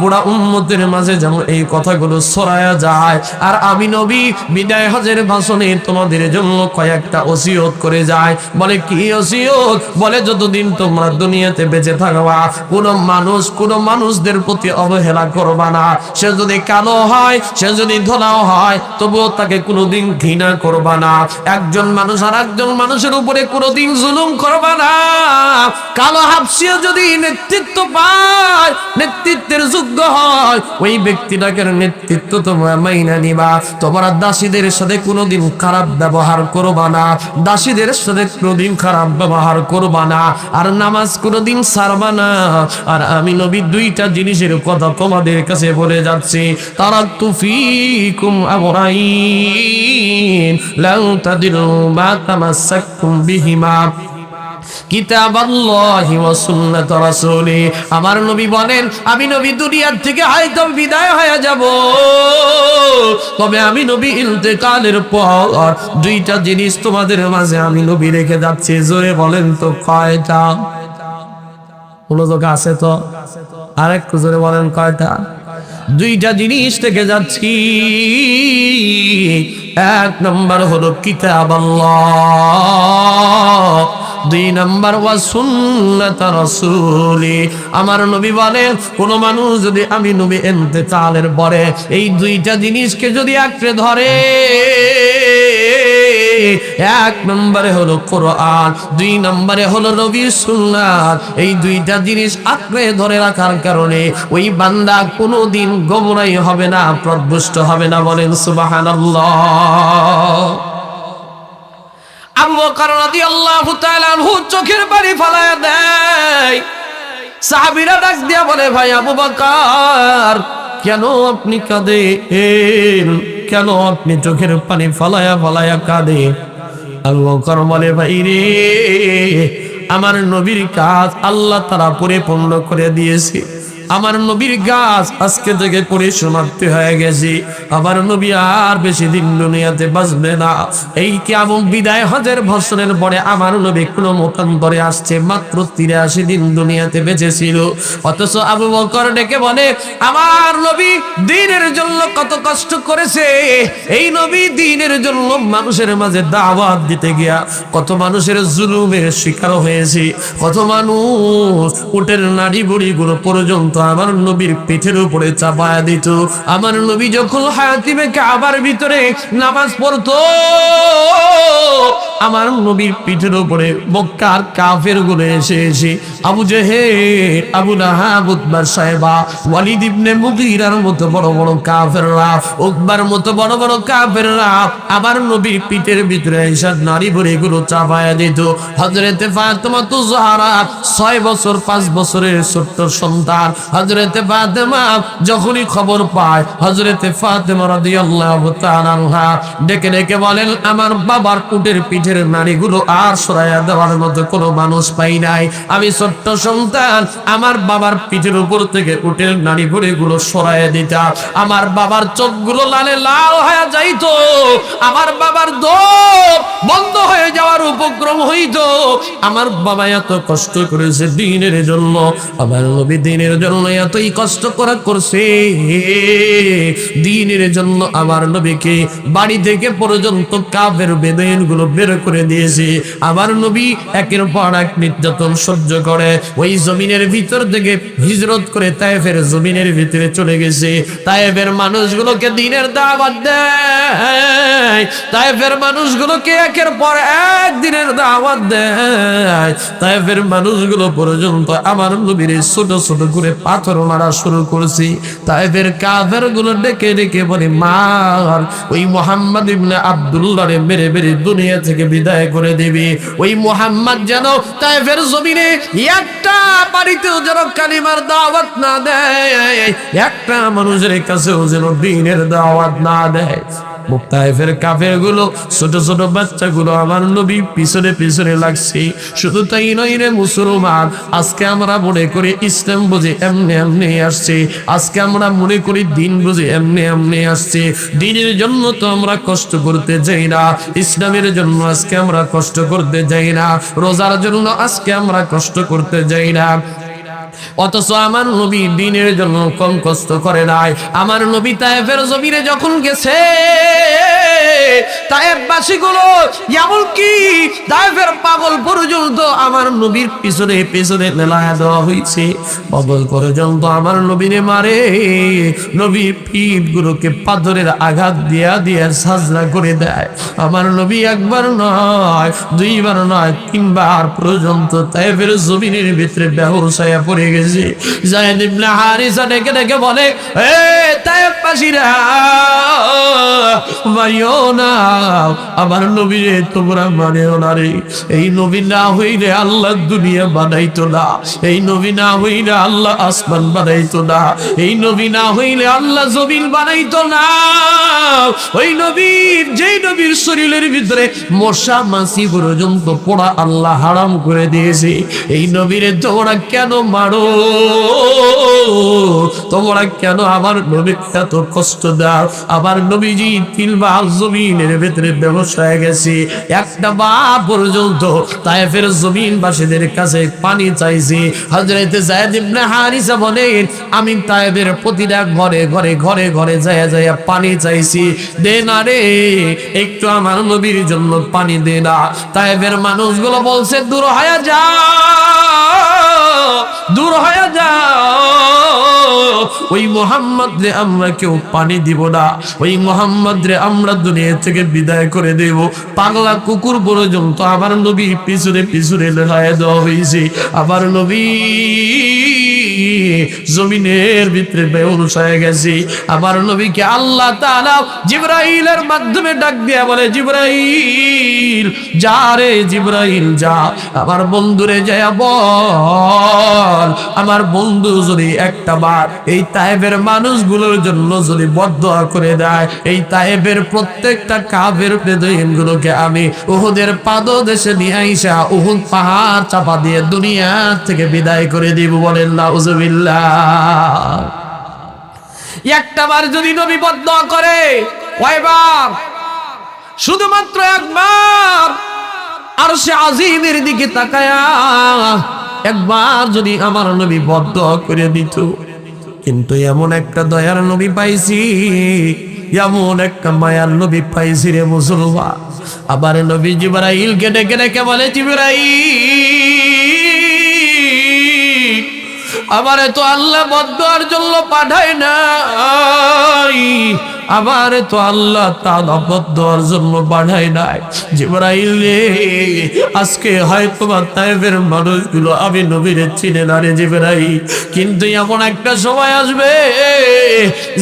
পুরা উম্মতের মাঝে যেন এই কথাগুলো ছড়ায়া যায়। আর আমি নবী বিদায় হজের ভাষণে তোমাদের জন্য কয়েকটা ওসিয়ত করে যায়। বলে, কি ওসিয়ত? বলে, যতদিন তোমরা দুনিয়াতে বেঁচে থাকবা, কোনো মানুষদের প্রতি অবহেলা করবা না। সে যদি কালো হয়, সে যদি ধলাও হয়, তবুও তাকে কোনোদিন ঘৃণা করবা না। একজন মানুষ আর একজন মানুষের উপরে কোনোদিন জুলুম করবা না। কালো হাবশিয়া যদি নেতৃত্ব পায়, নেতৃত্বের যোগ্য হয়, ওই ব্যক্তিটাকে নেতৃত্ব তোমরা মাইনা নিবা। তোমরা দাসীদের সাথে কোনোদিন খারাপ ব্যবহার করবা না, দাসীদের সাথে কোনোদিন খারাপ ব্যবহার করবা না, আর নামাজ কোনোদিন ছাড়বা না। আর আমি নবী দুইটা জিনিসের কথা তোমাদের কাছে বলে যাচ্ছি, তারাকতু ফীকুম আমরাইন লাউ তাদিলু মা তামাসসাকতুম বিহিমা কিতাবাল্লাহি ওয়া সুন্নাত রাসূলি। আমার নবী বলেন, আমি নবী দুনিয়ার থেকে হয়তো বিদায় হয়ে যাব, তবে আমি নবী ইন্তেকালের পর দুইটা জিনিস তোমাদের মাঝে আমি নবী রেখে যাচ্ছি। জোরে বলেন তো কয়টা? মনোযোগ আছে তো? আরেকটু জোরে বলেন কয়টা? দুইটা জিনিস থেকে যাচ্ছি। এক নম্বর হলো কিতাবাল্লাহ, দুই নম্বর ওয়া সুন্নাত রাসূলি। আমার নবী বলেন, কোন মানুষ যদি আমি নবী ইন্তেকালের পরে এই দুইটা জিনিসকে যদি আঁকড়ে ধরে, এক নম্বরে হলো কোরআন, দুই নম্বরে হলো নবীর সুন্নাত, এই দুইটা জিনিস আঁকড়ে ধরে রাখার কারণে ওই বান্দা কোনোদিন গোমরাই হবে না, পথভ্রষ্ট হবে না। বলেন সুবহানাল্লাহ। আবু বকর রাদিয়াল্লাহু তাআলা আনহু চোখের পানি ফেলায়া দেয়। সাহাবীরা ডাক দিয়া বলে, ভাই আবু বকর, কেন আপনি কাঁদেন? কেন আপনি চোখের পানি ফলায়া ফলায়া কাঁদেন? আবু বকর বলে, ভাই রে, আমার নবীর কাজ আল্লাহ তাআলা পরিপূর্ণ করে দিয়েছে। আমার নবীর কাজ আজকে থেকে পরিসমাপ্তি হয়ে গেছে। আমার নবী আর বেশি দিন দুনিয়াতে বাঁচবে না। এই কিয়ামত বিদায় হজের বছরের পরে আমার নবী কোন মতান্তরে আসছে, মাত্র 83 দিন দুনিয়াতে বেঁচে ছিল। অথচ আবু বকর ডেকে বলে, আমার নবী দ্বীনের জন্য কত কষ্ট করেছে। এই নবী দ্বীনের জন্য মানুষের মাঝে দাওয়াত দিতে গিয়া কত মানুষের জুলুমের শিকার হয়েছে, কত মানুষ উটের নাড়ি বুড়িগুলো পর্যন্ত আমার নবীর পিঠের উপরে চাপায়া দিত। আমার নবী যখন হাতিমে কাবার ভিতরে নামাজ পড়তো, আমার নবীর পিঠের উপরে মক্কার কাফের গুলো এসে এসে আবু জেহেল, আবু লাহাব, উতবা, সাইবা, ওয়ালিদ ইবনে মুগীরার মতো বড় বড় কাফেররা, উকবার মতো বড় বড় কাফেররা আমার নবীর পিঠের ভিতরে এসে নারী ভরে গুলো চাপায়া দিত। হযরতে ফাতেমা তো জাহরা 6 বছর 5 বছরের ছোট্ট সন্তান, হযরতে ফাতেমা যখনই খবর পায়, হযরতে ফাতেমা রাদিয়াল্লাহু তাআলা আনহা ডেকে ডেকে বলেন, আমার বাবার উটের পিঠের নাড়িগুলো আর সরাইয়া দেওয়ার মতো কোনো মানুষ পাই নাই। আমি ছোট্ট সন্তান, আমার বাবার পিঠের উপর থেকে উটের নাড়িগুলো সরাইয়া দিতাম। আমার বাবার চোখগুলো লালে লাল হয়ে যাইতো, আমার বাবার দম বন্ধ হয়ে যাওয়ার উপক্রম হইতো। আমার বাবা এত কষ্ট করেছে দ্বীনের জন্য, আমার নবী দ্বীনের জন্য এতই কষ্ট করছে, দ্বীনের জন্য আমার নবীকে বাড়ি থেকে পর্যন্ত কাফের বেদুইন গুলো বের করে দিয়েছে। আমার নবী একের পর এক নির্যাতন সহ্য করে ওই জমিনের ভিতর থেকে হিজরত করে তায়েফের জমিনের ভিতরে চলে গেছে। তায়েফের মানুষগুলোকে দ্বীনের দাওয়াত দেয়, তায়েফের মানুষগুলোকে একের পর এক দ্বীনের দাওয়াত দেয়। তায়েফের মানুষগুলো পর্যন্ত আমার নবীর ছোট ছোট করে পাথর মারা শুরু করছি। তায়েফের কাফের গুলো ডেকে ডেকে বলে, মার, ওই মুহাম্মদ ইবনে আব্দুল্লাহরে মেরে মেরে দুনিয়া থেকে বিদায় করে দিবি। ওই মুহাম্মদ যেন তায়েফের জমিনে একটা বাড়িতেও যেন কালিমার দাওয়াত না দেয়, একটা মানুষের কাছেও যেন দ্বীনের দাওয়াত না দেয়। তায়েফের কাফেরগুলো, ছোট ছোট বাচ্চাগুলো আমার নবী পিছনে পিছনে লাগছে। শুধু তাই নয় রে মুসলমান, আজকে আমরা মনে করি ইসলাম বুঝি এমনি এমনি আসছে, আজকে আমরা মনে করি দ্বীন বুঝি এমনি এমনি আসছে। দ্বীনের জন্য তো আমরা কষ্ট করতে যাই না, ইসলামের জন্য আজকে আমরা কষ্ট করতে যাই না, রোজার জন্য আজকে আমরা কষ্ট করতে যাই না। অথচ আমার নবী দ্বীনের জন্য কম কষ্ট করে নাই। আমার নবী তায়েফের জমিনে যখন গেছে, তায়েফ তায়েফবাসীগুলো এমনকি তায়েফের পাগল পর্যন্ত আমার নবীর পিছনে পিছনে মেলায় দেওয়া হয়েছে। পাগল পর্যন্ত আমার নবীরে মারে, নবীর পিঠগুলোকে পাথরের আঘাত দিয়া দিয়া সাজদা করে দেয়। আমার নবী একবার নয়, দুইবার নয়, তিনবার পর্যন্ত তায়েফের জমিনের ভিতরে বেহুশ হয়ে পড়ে গেছে। যায়েদ ইবনে হারিসা ডেকে ডেকে বলে, এ তায়েফবাসীরা, মারিও না আমার নবীরে, তোমরা মানেও না রে। এই নবী না হইলে আল্লাহ দুনিয়া বানাইতো না, এই নবী না হইলে আল্লাহ আসমান বানাইতো না, এই নবী না হইলে আল্লাহ জমিন বানাইতো না। ওই নবীর, যেই নবীর শরীরের ভিতরে মশা মাছি পর্যন্ত পড়া আল্লাহ হারাম করে দিয়েছে, এই নবীরে তোমরা কেন মারো? তোমরা কেন আমার নবীকে এত কষ্ট দাও? আমার নবীজি তিলবার জমিনের ভিতরে ব্যবসা হয়ে গেছে। একটা বার পর্যন্ত তায়েফের জমিনবাসীদের কাছে পানি চাইছি। হযরত যায়েদ ইবনে হারিসা বলেন, আমি তায়েফের প্রতিটা ঘরে ঘরে ঘরে ঘরে যায় যায় পানি চাইছি, দে না রে, একটু আমার নবীর জন্য পানি দে না। তায়েফের মানুষগুলো বলছে, দূর হয়ে যাও, দূর হয়ে যাও, ওই মুহাম্মদ রে আমরা কেউ পানি দিব না, ওই মুহাম্মদ রে আমরা দুনিয়া থেকে বিদায় করে দেব। পাগলা কুকুর পর্যন্ত আমার নবীর পিছনে পিছনে লড়াই দেওয়া হয়েছে। আমার নবী জমিনের ভিতরে বেহুশ হয়ে গেছে। আমার নবীকে আল্লাহ তাআলা জিবরাইলের মাধ্যমে ডাক দিয়া বলে, জিবরাইল যা রে, জিবরাইল যা, আমার বন্ধুরে যায় বল, আমার বন্ধু যদি একটা বার এই তায়েফের মানুষগুলোর জন্য যদি বদদোয়া করে দেয়, এই তায়েফের প্রত্যেকটা কাফের বেদুইনগুলোকে আমি উহুদের পাদদেশে নিয়ে আইসা উহুদ পাহাড় চাপা দিয়ে দুনিয়া থেকে বিদায় করে দিব। বলেন নাউজুবিল্লাহ। একটা বার যদি নবী বদদোয়া করে, কয়বার? শুধুমাত্র একবার। আরশে আজিমের দিকে তাকায়া একবার যদি আমার নবী বদদোয়া করে দিত। কিন্তু এমন একটা দয়ার নবী পাইছি, এমন একটা মায়ার নবী পাইছি রে মুসলমান। আবার নবী জিবরাইলকে ডেকে ডেকে বলে, জিবরাইল, আমারে তো আল্লাহ বদদোয়ার জন্য পাঠায় নাই, আমারে তো আল্লাহ তাআলা বদদোয়ার জন্য পাঠায় নাই। জিবরাইল রে, আজকে হয়তো তায়েফের মানুষগুলো আমি নবীরে চিনে না রে জিবরাইল, কিন্তু এমন একটা সময় আসবে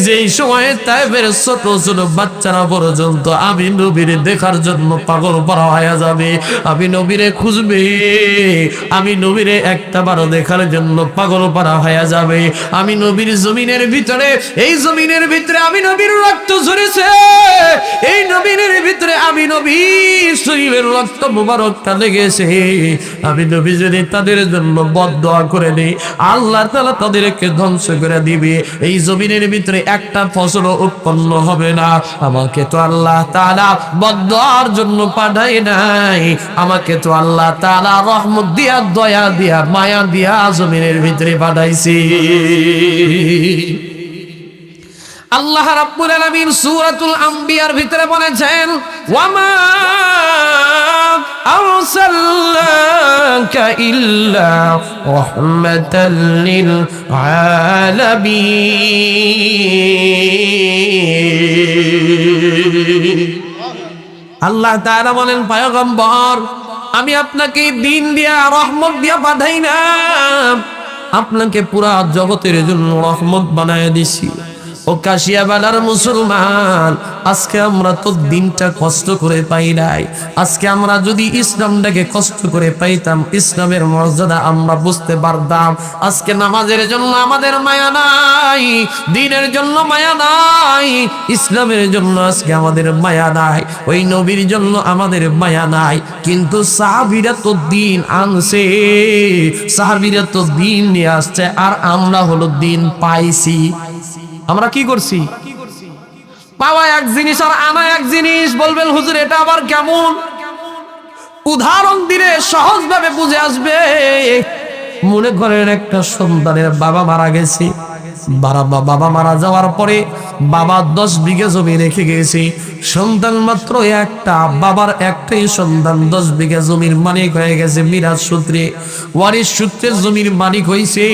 যেই সময়ে তায়েফের ছোট ছোট বাচ্চারা পর্যন্ত আমি নবীরে দেখার জন্য পাগল পারা হয়ে যাবে। আমি নবীরে খুঁজবে, আমি নবীরে একটা বার দেখার জন্য পাগল পারা হয়ে যাবে। আমি নবীর জমিনের ভিতরে, এই জমিনের ভিতরে আমি নবীর রক্ত ঝরেছে, এই নবীর ভিতরে আমি নবীর শরীরের রক্ত মুবারকটা লেগেছে। আমি নবী যদি তাদের জন্য বদদোয়া করে দেই, আল্লাহ তাআলা তাদেরকে ধ্বংস করে দিবে। এই জমিনের ভিতরে একটা ফসল উৎপন্ন হবে না। আমাকে তো আল্লাহ তাআলা বদদোয়ার জন্য পাঠায় নাই, আমাকে তো আল্লাহ তাআলা রহমত দিয়া, দয়া দিয়া, মায়া দিয়া জমিনের ভিতরে পাঠাইছে। আল্লাহ রাব্বুল আলামিন সূরাতুল আম্বিয়ার ভিতরে বলেছেন, ওয়ামা আরসালনাকা ইল্লা রাহমাতাল লিল আলামিন। আল্লাহ তাআলা বলেন, পয়গম্বর, আমি আপনাকে দিন দিয়া, রহমত দিয়া পাঠাই না, আপনাকে পুরা জগতের জন্য রহমত বানায় দিছি। ও কাশিয়াবালার মুসলমান, আজকে আমরা তো দিনটা কষ্ট করে পাই নাই। আজকে আমরা যদি ইসলামটাকে কষ্ট করে পাইতাম, ইসলামের মর্যাদা আমরা বুঝতে পারতাম। আজকে নামাজের জন্য আমাদের মায়া নাই, দ্বীনের জন্য মায়া নাই, ইসলামের জন্য আজকে আমাদের মায়া নাই, ওই নবীর জন্য আমাদের মায়া নাই। কিন্তু সাহাবীরা তো দিন আনছে, সাহাবীরা তো দিন নিয়ে আসছে, আর আমরা হলো দিন পাইছি। আমরা কি করছি? পাওয়া এক জিনিস আর আনা এক জিনিস। বলবেন হুজুর এটা আবার কেমন? উদাহরণ দিলে সহজভাবে বুঝে আসবে। মনে করেন একটা সন্তানের বাবা মারা গেছে, বাবা মারা যাওয়ার পরে বাবা 10 বিঘা জমি রেখে গেছে, সন্তান মাত্র একটা, বাবার একটাই সন্তান 10 বিঘা জমির মালিক হয়ে গেছে মিরাজ সূত্রে, ওয়ারিশ সূত্রে জমির মালিক হইছে।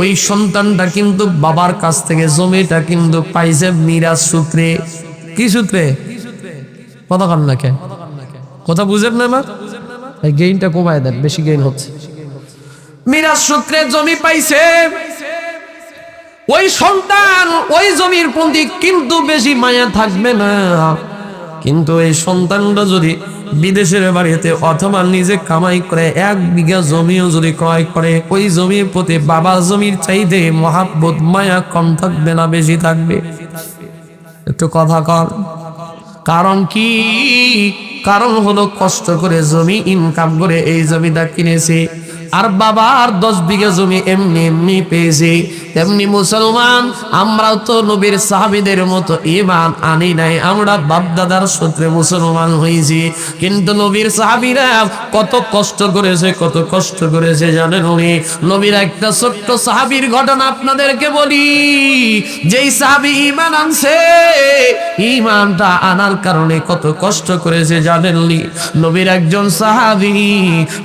ওই সন্তানটা কিন্তু বাবার কাছ থেকে জমিটা কিন্তু পাইছে মিরাজ সূত্রে। কি সূত্রে? কথা কান না কে? কথা বুঝেন না? আমার এই গেইনটা কমায় দেন, বেশি গেইন হচ্ছে। মিরাজ সূত্রে জমি পাইছে। ওই সন্তান ওই জমির প্রতি কিন্তু বেশি মায়া থাকবে না, কিন্তু এই সন্তানটা যদি বিদেশের বাড়িতে অথবা নিজে কামাই করে 1 বিঘা জমিও যদি ক্রয় করে, ওই জমির প্রতি বাবার জমির চাইতে মহাব্বত মায়া কম থাকবে না বেশি থাকবে? একটু কথা কর। কারণ কি? কারণ হলো কষ্ট করে জমি ইনকাম করে এই জমিটা কিনেছে, আর বাবার 10 বিঘা জমি এমনি এমনি পেয়েছে। তেমনি মুসলমান আমরাও তো নবীর সাহাবীদের মতো ঈমান আনি নাই, আমরা বাপ দাদার সূত্রে মুসলমান হয়েছি। কিন্তু নবীর সাহাবীরা কত কষ্ট করেছে, কত কষ্ট করেছে জানেন উনি? নবীর একটা ছোট্ট সাহাবীর ঘটনা আপনাদেরকে বলি। যেই সাহাবী ঈমান আনছে, ঈমানটা আনার কারণে কত কষ্ট করেছে জানেননি? নবীর একজন সাহাবী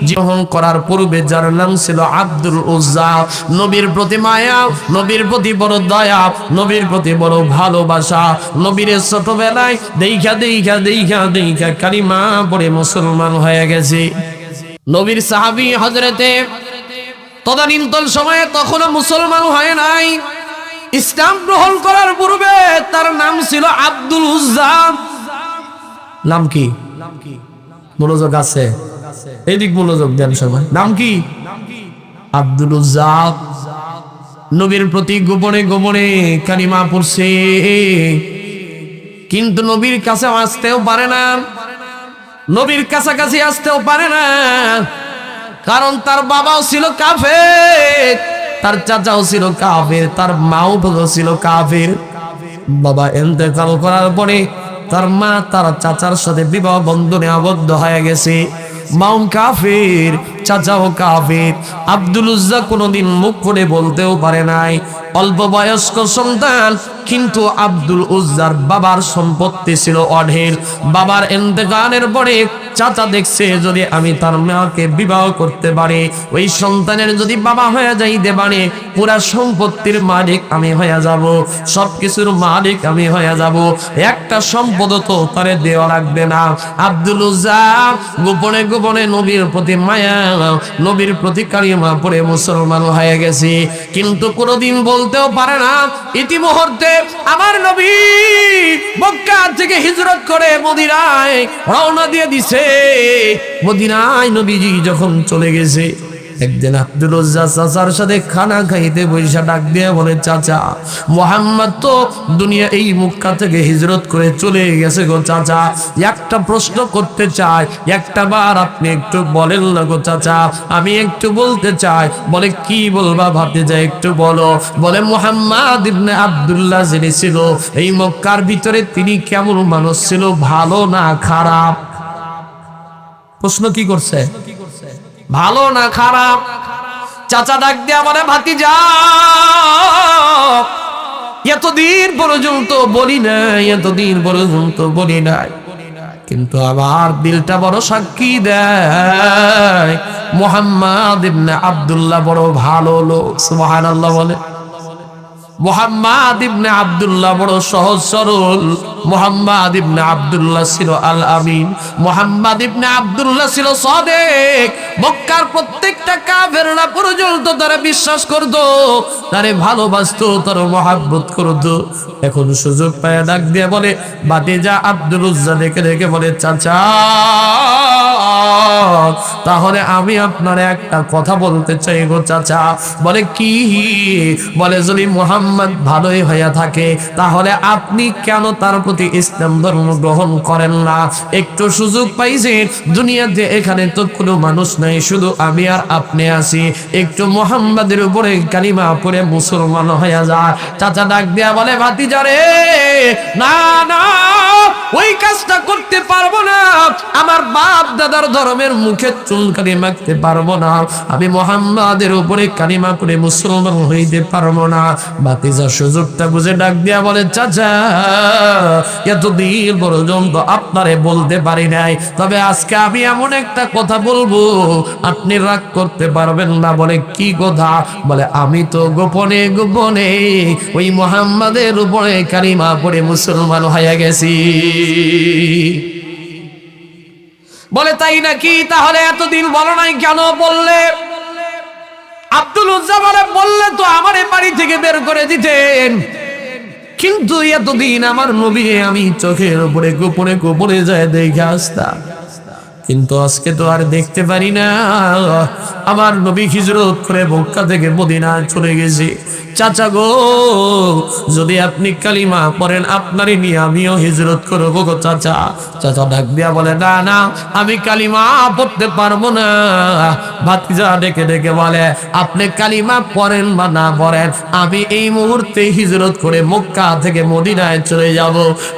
জীবন করার পূর্বে যার নাম ছিল আব্দুল উজ্জা, নবীর প্রতি মায়া, নবীর প্রতি বড় দয়া, নবীর প্রতি বড় ভালোবাসা, নবীর ছোটবেলায় দেখা দেখা দেখা দেখা কালিমা পড়ে মুসলমান হয়ে গেছে। নবীর সাহাবী হযরতে তদানীন্তন সময়ে তখনও মুসলমান হয় নাই, ইসলাম গ্রহণ করার পূর্বে তার নাম ছিল আব্দুল উজ্জা। নাম কি? মনোযোগ আছে? এইদিক মনোযোগ দেন সবাই। নাম কি? আব্দুল উজ্জা। নবীর প্রতি গোপনে গোপনে কালিমা পড়ছে, কিন্তু নবীর কাছে আসতেও পারে না, নবীর কাছাকাছি আসতেও পারে না। কারণ তার বাবাও ছিল কাফের, তার চাচাও ছিল কাফের, তার মাও ছিল কাফের। বাবা ইন্তেকাল করার পরে তার মা তার চাচার সাথে বিবাহ বন্ধনে আবদ্ধ হয়ে গেছে। মাও কাফের, চাচাও কাফের। আব্দুল উজ্জা কোনোদিন মুখ করে বলতেও পারে নাই, অল্প বয়স্ক সন্তান। কিন্তু আব্দুল উজ্জার বাবার সম্পত্তি ছিল অঢেল। বাবার ইন্তেকালের পরে চাচা দেখছে যদি আমি তার মেয়েকে বিবাহ করতে পারি, ওই সন্তানের যদি বাবা হয়ে যাইতে পারে, পুরা সম্পত্তির মালিক আমি হয়ে যাব, সবকিছুর মালিক আমি হয়ে যাব, একটা সম্পদ তো তারে দেওয়া লাগবে না। আব্দুল উজ্জা গোপনে গোপনে নবীর প্রতি মায়া, নবীর প্রতি কালিমা পড়ে মুসলমান হয়ে গেছে, কিন্তু কোনোদিন বলতেও পারে না। ইতিমধ্যে আমার নবী মক্কা থেকে হিজরত করে মদিনায় রওনা দিয়ে দিছে। মদিনায় নবীজি যখন চলে গেছে, একদিন আব্দুল উজ্জা চাচার সাথে খানা খাইতে বৈশা ডাক দিয়ে বলে, চাচা মুহাম্মদ তো দুনিয়া এই মক্কা থেকে হিজরত করে চলে গেছে গো চাচা, একটা প্রশ্ন করতে চাই, একটা বার আপনি একটু বলেন না গো চাচা, আমি একটু বলতে চাই। বলে কি বলবা ভাতিজা, একটু বলো। বলে মুহাম্মদ ইবনে আব্দুল্লাহ যিনি ছিল এই মক্কার ভিতরে, তিনি কেমন মানুষ ছিল, ভালো না খারাপ? প্রশ্ন কি করছে? ভালো না খারাপ? চাচা ডাক দিয়া বলে, ভাতিজা এতদিন পর্যন্ত বলি নাই, এতদিন পর্যন্ত বলি নাই, কিন্তু আমার দিলটা বড় সাক্ষী দেয় মুহাম্মদ ইবনে আব্দুল্লাহ বড় ভালো লোক। সুবহানাল্লাহ বলে। মুহাম্মদ ইবনে আব্দুল্লাহ বড় সহজ সরল। মুহাম্মদ ইবনে আব্দুল্লাহ ছিল আল আমিন। মুহাম্মদ ইবনে আব্দুল্লাহ ছিল সাদেক। মক্কার প্রত্যেকটা কাফেররা পর্যন্ত তারা বিশ্বাস করত, তারে ভালোবাসতো, তার মহব্বত করত। এখন সুযোগ পায় ডাক দিয়ে বলে, ভাতিজা আব্দুল উজ্জা দেখে দেখে বলে, চাচা তাহলে আমি আপনার একটা কথা বলতে চাই গো চাচা। বলে কি? বলে যদি মুহাম্মদ ভালোই হইয়া থাকে, তাহলে আপনি কেন তার প্রতি ইসলাম ধর্ম গ্রহণ করেন না? একটু সুযোগ পাইছেন দুনিয়াতে, এখানে তো কোনো মানুষ নাই, শুধু আমি আর আপনি আছি, একটু মুহাম্মাদের উপরে কালিমা পড়ে মুসলমান হইয়া যায়। চাচা ডাক দিয়া বলে, ভাতিজা রে, না না, ওই কাজটা করতে পারবো না। আমার বাপ দাদার ধর্মের মুখে চুলকানি মাখতে পারবো না, আমি মুহাম্মাদের উপরে কালিমা করে মুসলমান হইতে পারবো না। ভাতিজা সুযোগটা বুঝে ডাক দিয়া বলে, চাচা এতদিন পর্যন্ত আপনারে বলতে পারি নাই, তবে আজকে আমি এমন একটা কথা বলবো আপনি রাগ করতে পারবেন না। বলে কি কথা? বলে আমি তো গোপনে গোপনে ওই মুহাম্মাদের উপরে কালিমা পড়ে মুসলমান হয়ে গেছি। বলে তাই নাকি? তাহলে এতদিন বলো নাই কেন? বললে আব্দুল উজ্জা বললে তো আমার বাড়ি থেকে বের করে দিতেন, কিন্তু এতদিন আমার নবী আমি চোখের উপরে গোপনে গোপনে যায় দেখে আসতাম, কিন্তু আজকে তো আর দেখতে পারি না। আমার নবী হিজরত করে মক্কা থেকে মদিনা চলে গেছে। চাচা গো, যদি আপনি কালিমা পড়েন আপনারই নিয়ে আমিও হিজরত করবো গো চাচা। চাচা ডাক দিয়া বলে, না না, আমি কালিমা পড়তে পারবো না। ভাতিজা ডেকে ডেকে বলে, আপনি কালিমা পড়েন বা না পড়েন, আমি এই মুহূর্তে হিজরত করে মক্কা থেকে মদিনায় চলে যাব।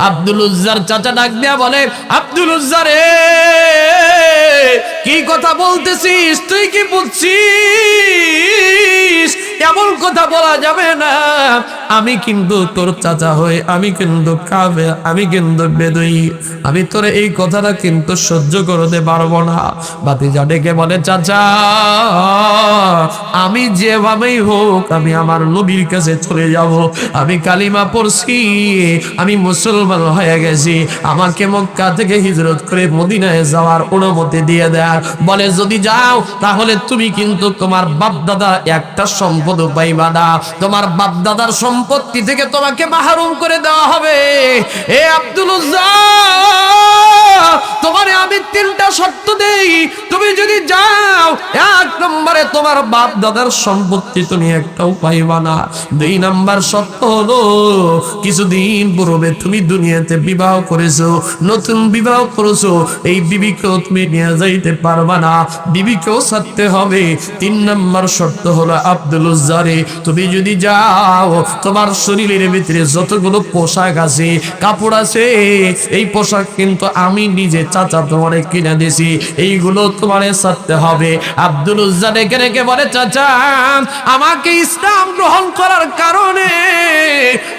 আব্দুল উজ্জার চাচা ডাক দিয়া বলে, আব্দুল উজ্জা রে, কি কথা বলতেছিস? তুই কি বুঝছিস? এমন কথা বলা যাবে না। আমি কিন্তু তোর চাচা হই, আমি কিন্তু কাফের, আমি কিন্তু বেদুই, আমি তোর এই কথাটা কিন্তু সহ্য করতে পারবো না। ভাতিজা ডেকে বলে, চাচা আমি যেভাবেই হোক আমি আমার নবীর কাছে চলে যাব। আমি কালিমা পড়ছি, আমি মুসলমান হয়ে গেছি, আমাকে মক্কা থেকে হিজরত করে মদিনায় যাওয়ার অনুমতি দিয়ে দেয়। বলে যদি যাও তাহলে তুমি কিন্তু তোমার বাপ দাদা একটা সম্পদ পাইবা না, তোমার বাপ দাদার সম্পত্তি থেকে তোমাকে মাহরুম করে দেওয়া হবে। এ আব্দুল উজ্জা, তোমারে আমি তিনটা শর্ত দেই, তুমি যদি যাও, এক নম্বরে তোমার বাপ দাদার সম্পত্তি তুমি একটাও পাইবা না। দুই নাম্বার শর্ত হলো কিছুদিন পূর্বে তুমি দুনিয়াতে বিবাহ করেছো, নতুন বিবাহ করেছো, এই বিবিকেও তুমি নিয়ে যাইতে পারবা না, বিবিকেও ছাড়তে হবে। তিন নাম্বার শর্ত হলো আব্দুল উজ্জা রে, তুমি যদি যাও তোমার শরীরের ভিতরে যতগুলো পোশাক আছে, কাপড় আছে, এই পোশাক কিন্তু আমি নিজে চাচা তোমারে কিনে দিছি, এইগুলো তোমারে ছাড়তে হবে। আব্দুল উজ্জা ডেকে ডেকে বলে, চাচা আমাকে ইসলাম গ্রহণ করার কারণে,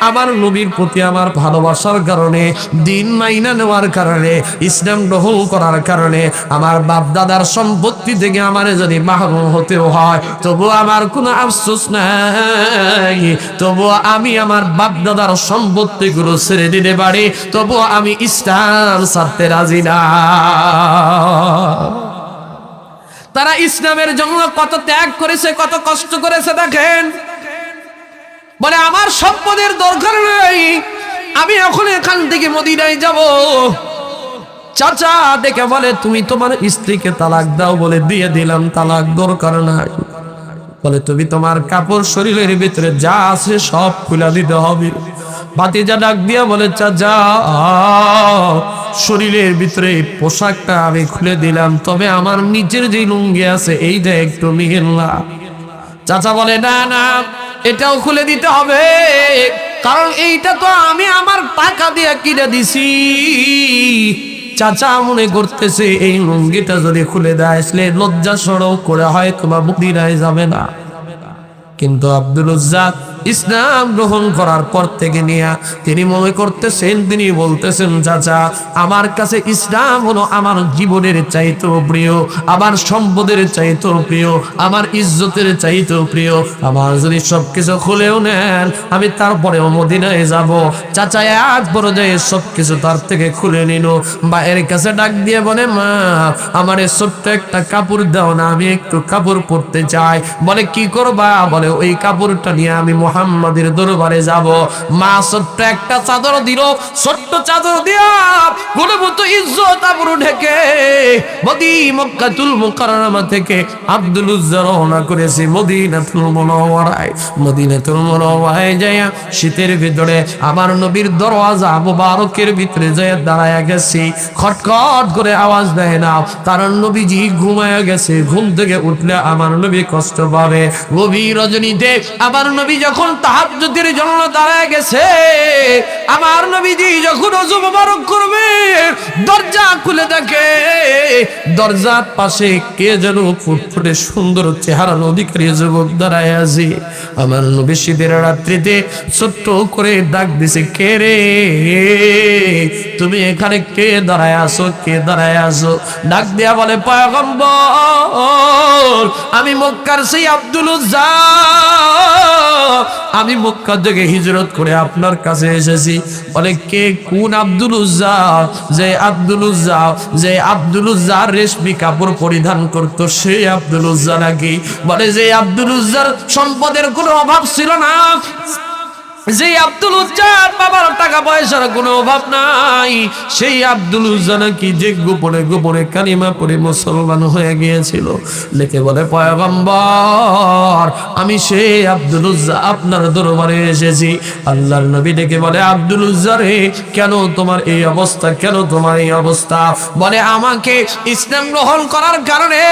আমার নবীর প্রতি আমার ভালোবাসার কারণে, দিন মাইনা নেওয়ার কারণে, ইসলাম গ্রহণ করার কারণে আমার বাপ দাদার সম্পত্তি থেকে আমার যদি মাহরুম হতেও হয় তবু আমার কোনো আফসোস নাই, তবু আমি আমার বাপ দাদার সম্পত্তিগুলো ছেড়ে দিতে পারি, তবু আমি ইসলাম ছাড়তে রাজি না। তারা ইসলামের জন্য কত ত্যাগ করেছে, কত কষ্ট করেছে দেখেন। বলে আমার সম্পদের দরকার নেই, আমি এখন এখান থেকে মদিনায় যাব। চাচা দেখে বলে, তুমি তোমার স্ত্রীকে তালাক দাও। বলে দিয়ে দিলাম, তালাক দরকার নাই। বলে তুমি তোমার কাপড় শরীরের ভিতরে যা আছে সব খুলে দিতে হবে। ভাতিজা ডাক দিয়া বলে, চাচা শরীরের ভিতরে পোশাকটা আমি খুলে দিলাম, তবে আমার নিচের যে লুঙ্গি আছে এইটা একটু নিয়ে না। চাচা বলে, না না, এটাও খুলে দিতে হবে, কারণ এইটা তো আমি আমার টাকা দিয়ে কিনে দিছি। চাচা মনে করতেছে এই লুঙ্গিটা যদি খুলে দেয় আসলে লজ্জা সরম করে হয় তোমার মদিনায় যাবে না। কিন্তু আব্দুল উজ্জা ইসলাম গ্রহণ করার পর থেকে নিয়ে তিনি মনে করতেছেন, তিনি বলতেছেন, চাচা আমার কাছে ইসলাম হলো আমার জীবনের চাইতেও প্রিয়, আমার সম্পদের চাইতেও প্রিয়, আমার ইজ্জতের চাইতেও প্রিয়। আমার যদি সবকিছু খুলেও নেন আমি তারপরেও মদিনায় যাব। চাচা এক পর্যায়ে সবকিছু তার থেকে খুলে নিল। মায়ের কাছে ডাক দিয়ে বলে, মা আমার ছোট্ট একটা কাপড় দাও না, আমি একটু কাপড় পরতে চাই। বলে কি করবা? বলে ওই কাপড়টা নিয়ে আমি মুহাম্মাদের দরবারে যাব। মা ছোট্ট একটা চাদর দিল, ছোট্ট চাদর দিয়া গুণমতো ইজ্জত আবরু ঢেকে মক্কাতুল মুকাররমা থেকে আব্দুল উজ্জা রওনা করেছে মদিনাতুল মুনাওয়ারায়। মদিনাতুল মুনাওয়ারায় যায় শীতের ভিতরে আমার নবীর দরওয়াজা মুবারকের ভিতরে যায় দাঁড়ায় গেছি। খটখট করে আওয়াজ দেয় না, কারণ নবীজি ঘুমায় গেছে। ঘুম থেকে উঠলে আমার নবী কষ্ট পাবে। গভীর রজনীতে আমার নবী যখন তাহাজ্জুদের জন্য দাঁড়ায় গেছে, আমার নবীজি যখন ওযু মোবারক করবে দরজা খুলে দেখে দরজার পাশে কে যেন ফুটফুটে সুন্দর চেহারার অধিকারী যুবক দাঁড়ায় আছে। আমার নবী শীতের রাত্রিতে ছোট্ট করে ডাক দিছে, কে রে, তুমি এখানে কে দাঁড়ায় আসো, কে দাঁড়ায় আসো? ডাক দিয়া বলে, পয়গম্বর, আমি মক্কার সেই আব্দুল উজ্জা, আমি মক্কা থেকে হিজরত করে আপনার কাছে এসেছি। বলে, কে, কোন আব্দুল উজ্জা? যে আব্দুল উজ্জা, যে আব্দুল উজ্জা রেশমি কাপড় পরিধান করতো সেই আব্দুল উজ্জা নাকি? বলে, যে আব্দুল উজ্জার সম্পদের কোনো অভাব ছিল না, যে আব্দুল উজ্জার বাবার টাকা পয়সার কোনো অভাব নাই, সেই আব্দুল উজ্জা নাকি যে গোপনে গোপনে কালিমা পড়ে মুসলমান হয়ে গিয়েছিল। লিখে বলে, পয়গম্বর, আমি সেই আব্দুল উজ্জা আপনার দরবারে এসেছি। আল্লাহর নবী ডেকে বলে, আব্দুল উজ্জা রে, কেন তোমার এই অবস্থা, কেন তোমার এই অবস্থা? বলে, আমাকে ইসলাম গ্রহণ করার কারণে,